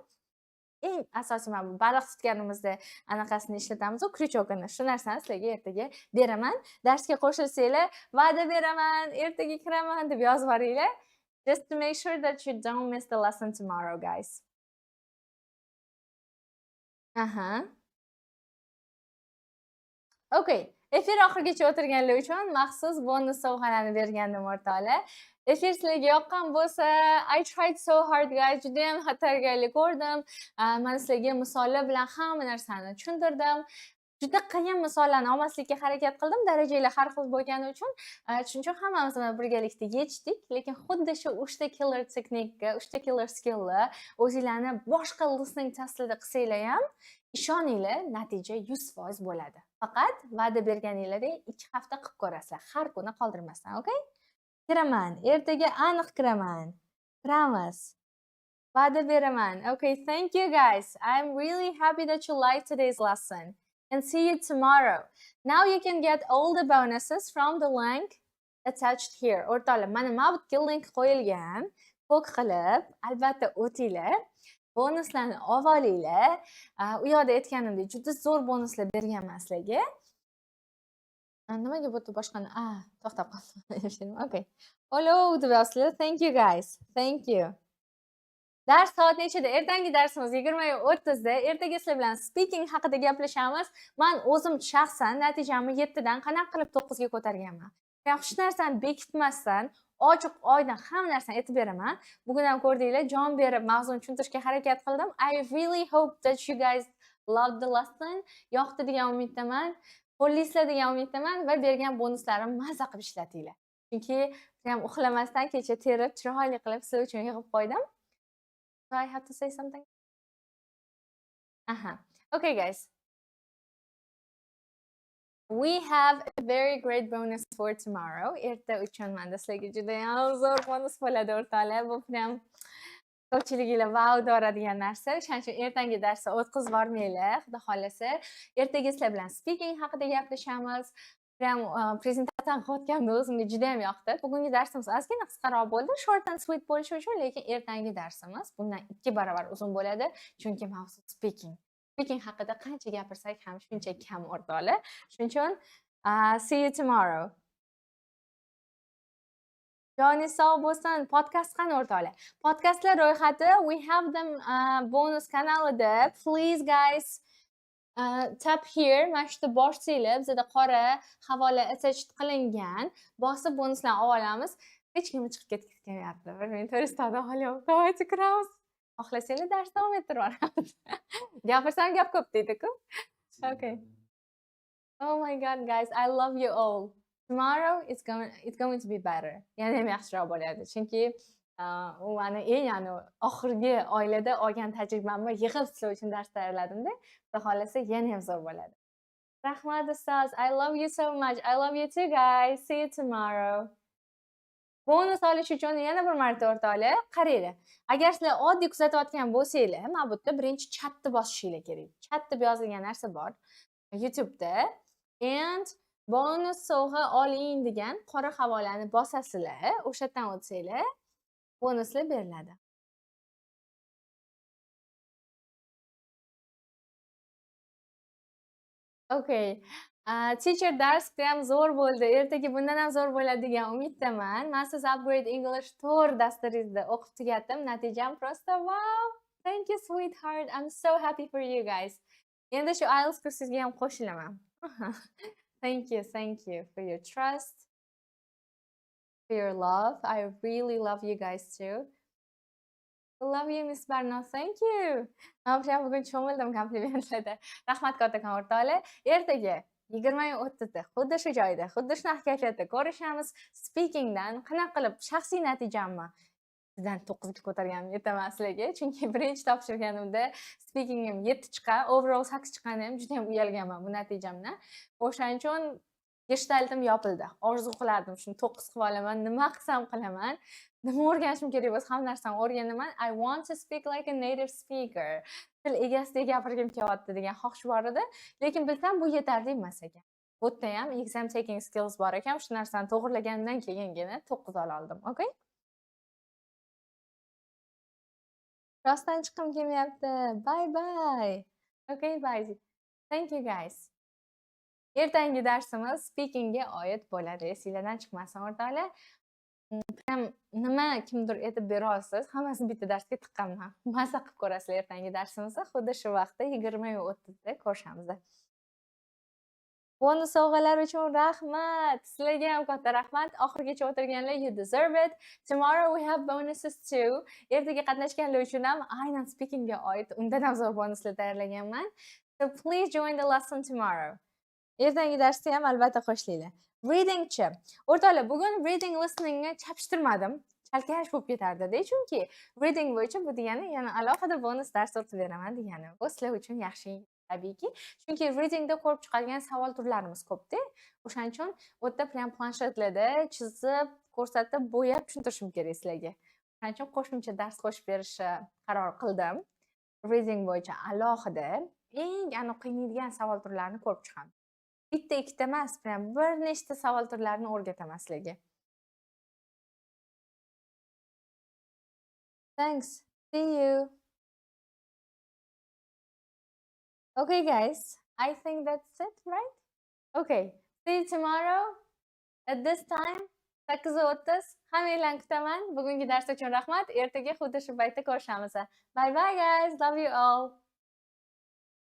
eng asosiy mana bu baliq tutganimizda anaqasini ishlatamiz, krючокini. Shu narsani sizlarga ertaga beraman. Darsga qo'shilsanglar, va'da beraman, ertaga kiraman deb yozib yuboringlar. Just to make sure that you don't miss the lesson tomorrow, guys. Aha. Okay. Efir oxirigacha o'tirganlar uchun maxsus bonus sovg'alarni bergandim o'rtoqlar. Efir sizlarga yoqqan bo'lsa, I tried so hard guys, juda ham xatargarlik ko'rdim. Men sizlarga misollar bilan hamma narsani tushuntirdim. Juda qiyin misollarni olmaslikka harakat qildim, darajalar har xil bo'lgani uchun. Shuning uchun hammamiz bilan birgalikda yechdik, lekin xuddi shu 3 ta killer texnika, 3 ta killer skilllar o'zingizlarni boshqa listening testida qilsanglar ham ishoninglar, natija 100% bo'ladi. Faqat va'da berganinglardek 2 hafta qilib ko'rasizlar, har kuni qoldirmasdan, okay? Kiraman, ertaga aniq kiraman. Kiramiz. Va'da beraman. Okay, thank you guys. I'm really happy that you liked today's lesson. And see you tomorrow. Now you can get all the bonuses from the link attached here. O'rtoqlar, mana mabutga link qo'yilgan. Qo'q qilib, albatta o'tinglar. Bonuslarni olinglar. U yoqda aytganimdek, juda zo'r bonuslar berganman sizlarga. Nimaga bo'ldi boshqani? To'xtab qoldim. Okay. Hello deb yozinglar. Thank you guys. Thank you. Dars soat nechida? Ertangi darsimiz 20:30 da. Ertaga sizlar bilan speaking haqida gaplashamiz. Men o'zim shaxsan natijamni 7 dan qanaqa qilib 9 ga ko'targanman. Hech narsani bekitmasdan, ochiq oydin hamma narsani aytib beraman. Bugun ham ko'rdinglar, jon berib mavzuni tushuntirishga harakat qildim. I really hope that you guys loved the lesson. Yoqdi degan umiddaman. Qo'llaysizlar degan umiddaman va bergan bonuslarimni mazza qilib ishlatinglar. Chunki ham uxlamasdan kecha terib, chiroyli qilib sizlar uchun yig'ib qo'ydim. Do I have to say something? Okay, guys. We have a very great bonus for tomorrow. Erta uchun menda sizlarga juda ham zo'r bonus bo'ladi o'rtoqlar. Bu ham ko'pchiliginglar wow doradigan narsa. Shuning uchun ertangi darsda o'tkazib bormanglar, xudo xolasa. Ertaga sizlar bilan speaking haqida gaplashamiz. Ham prezentatsiyani qilayotganda o'zimga juda ham yoqdi. Bugungi darsimiz ozgina qisqaroq bo'ldi, short and sweet bo'lishi uchun, lekin ertangi darsimiz bundan 2 barobar uzun bo'ladi, chunki mavzu speaking. Speaking haqida qancha gapirsak ham shuncha kam o'rtoqlar. Shuning uchun see you tomorrow. Joni sog' bo'lsin. Podcast qani o'rtoqlar? Podcastlar ro'yxati we have them bonus kanalida. Please guys tap here, mana shu bossanglar, bizda qora havola attached qilingan. Bosib bonuslarni olamiz. Hech kim chiqib ketmayapti. Men to'ristada olyapti. Davaychi kiramiz. Xohlasanglar dars davom ettiraveramiz. Gapirsam gap ko'p deydi-ku. Okay. Oh my god guys, I love you all. Tomorrow it's going to be better. Yana ham yaxshiroq bo'ladi. Chunki u meni eng oxirgi oylada olgan tajribamni yig'ib sizlar uchun dars tayyorladim-da. Xudo xolasa yana ham zo'r bo'ladi. Rahmat ustoz. I love you so much. I love you too guys. See you tomorrow. Bonus olish uchun yana bir marta o'rtoqlar, qaranglar. Agar sizlar oddiy kuzatayotgan bo'lsanglar, mana bu yerda birinchi chatni bosishinglar kerak. Chat deb yozilgan narsa bor YouTube'da. And bonus sovg'a oling degan qora havolani bosasizlar. O'sha yerdan o'tsanglar, bonuslar beriladi. Okay. Teacher dars ham zo'r bo'ldi. Ertaga bundan ham zo'r bo'ladi degan umiddaman. Men siz Upgrade English tour dasturingizda o'qib tugatdim. Natijam prosta wow. Thank you sweetheart. I'm so happy for you guys. Endi shu IELTS kursingizga ham qo'shilaman. Thank you for your trust, for your love. I really love you guys too. Love you, Miss Barnos. Thank you. Men ham bugun cho'mildim komplimentlarda. Rahmat kattakon o'rtoqlar. Ertaga 20:30da xuddi shu joyda, xuddi shunaqa kayfiyatda ko'rishamiz. Speakingdan qanaqa qilib shaxsiy natijamni sizdan 9 ga ko'targanim yetaman sizlarga. Chunki birinchi topshirganimda speakingim 7 chiqqan, overall 8 chiqqani ham juda ham uyalganman bu natijamdan. O'shaning uchun geshtaltim yopildi. Orzu qilardim shuni 9 qilib olaman, nima qilsam qilaman. Nima o'rganishim kerak bo'lsa hamma narsani o'rganaman. I want to speak like a native speaker. Til egasidek gapirgim kelyapti degan xohish bor edi, lekin bilsam bu yetarli emas ekan. Bu yerda ham exam taking skills bor ekan, shu narsani to'g'rilagandan keyingina 9 ola oldim. Okay? Rostdan chiqim kelmayapti. Bye bye. Okay, bye. Thank you guys. Ertangi darsimiz speakingga oid bo'ladi. Esinglardan chiqmasin o'rtoqlar. Ham nima kimdir aytib bera olsangiz, hammasini bitta darsga tiqqanman. Mazza qilib ko'rasizlar ertangi darsimizni. Xuddi shu vaqtda 20:30da ko'rishamiz. Bonus sovg'alar uchun rahmat. Sizlarga ham katta rahmat. Oxirigacha o'tirganlar, you deserve it. Tomorrow we have bonuses too. Ertaga qatnashganlar uchun ham aynan speakingga oid undan ham zo'r bonuslar tayyorlaganman. So please join the lesson tomorrow. Ertangi darsda ham albatta qo'shilinglar. Reading-chi. O'rtoqlar, bugun reading listeningni chapishtirmadim. Chalkash bo'lib ketardi-da, chunki reading bo'yicha bu degani yana alohida bonus dars o'tib beraman degani. Bu sizlar uchun yaxshi tabiiyki. Chunki readingda ko'rib chiqadigan savol turlarimiz ko'p-da. O'shaning uchun u yerda planshetlarda chizib, ko'rsatib, bo'yab tushuntirishim kerak sizlarga. O'shaning uchun qo'shimcha dars qo'shib berishni qaror qildim. Reading bo'yicha alohida eng aniq qiynaydigan savol turlarini ko'rib chiqamiz. Bitta ikkita emas, bir nechta savol turlarini o'rgataman sizlarga. Thanks. See you. Okay, guys. I think that's it, right? Okay. See you tomorrow at this time. 8:30. Hammanglarni kutaman. Bugungi dars uchun rahmat. Ertaga xuddi shu paytda ko'rishamiz. Bye bye guys. Love you all.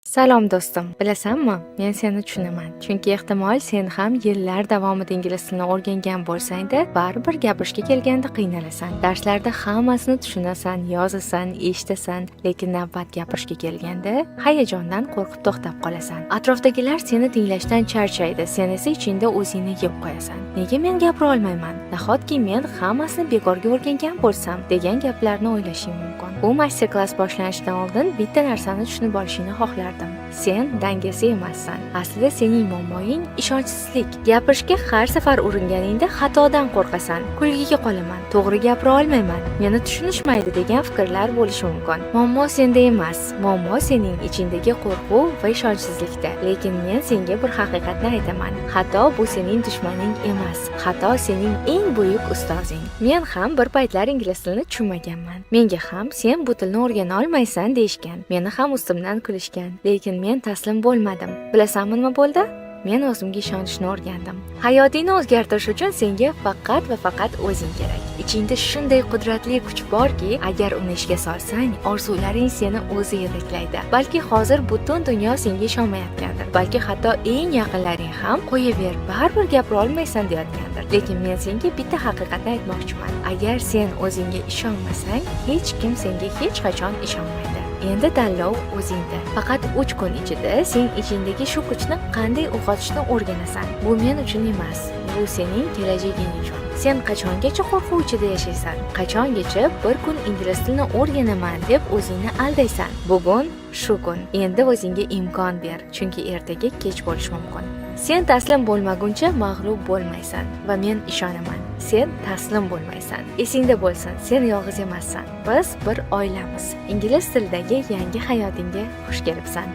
Salom do'stim, bilasanmi? Men seni tushunaman. Chunki ehtimol sen ham yillar davomida ingliz tilini o'rgangan bo'lsang-da, baribir gapirishga kelganda qiynalasan. Darslarda hammasini tushunasan, yozasan, eshitasan, lekin navbat gapirishga kelganda hayajondan qo'rqib to'xtab qolasan. Atrofdagilar seni tinglashdan charchaydi, sen esa ichingda o'zingni yeb qo'yasan. Nega men gapira olmayman? Nahotki men hammasini bekorga o'rgangan bo'lsam, degan gaplarni o'ylashing mumkin. Bu master klass boshlanishidan oldin bitta narsani tushunib olishingni xohlardim. Sen dangasa emassan. Aslida sening muammoing ishonchsizlik. Gapirishga har safar uringaningda xatodan qo'rqasan. Kulgiga qolaman, to'g'ri gapira olmayman, meni tushunishmaydi degan fikrlar bo'lishi mumkin. Muammo senda emas, muammo sening ichingdagi qo'rquv va ishonchsizlikda. Lekin men senga bir haqiqatni aytaman. Xato bu sening dushmaning emas. Xato sening eng buyuk ustozing. Men ham bir paytlar ingliz tilini tushunmaganman. Menga ham sen bu tilni o'rgana olmaysan deyishgan. Meni ham ustimdan kulishgan. Lekin men taslim bo'lmadim. Bilasanmi nima bo'ldi? Men o'zimga ishonishni o'rgandim. Hayotingni o'zgartirish uchun senga faqat va faqat o'zing kerak. Ichingda shunday qudratli kuch borki, agar uni ishga solsang, orzularing seni o'zi yetaklaydi. Balki hozir butun dunyo senga ishonmayotgandir. Balki hatto eng yaqinlaring ham qo'yaver, baribir gapira olmaysan deyotgandir. Lekin men senga bitta haqiqatni aytmoqchiman. Agar sen o'zingga ishonmasang, hech kim senga hech qachon ishonmaydi. Endi tanlov o'zingda. Faqat 3 kun ichida sen ichingdagi shu kuchni qanday uyg'otishni o'rganasan. Bu men uchun emas, bu sening kelajaging uchun. Sen qachongacha qo'rquv ichida yashaysan? Qachongacha bir kun ingliz tilini o'rganaman deb o'zingni aldaysan? Bugun shu kun. Endi o'zingga imkon ber, chunki ertaga kech bo'lishi mumkin. Sen taslim bo'lmaguncha mag'lub bo'lmaysan va men ishonaman. Sen taslim bo'lmaysan. Esingda bo'lsin, sen yolg'iz emassan. Biz bir oilamiz. Ingliz tilidagi yangi hayotingga xush kelibsan.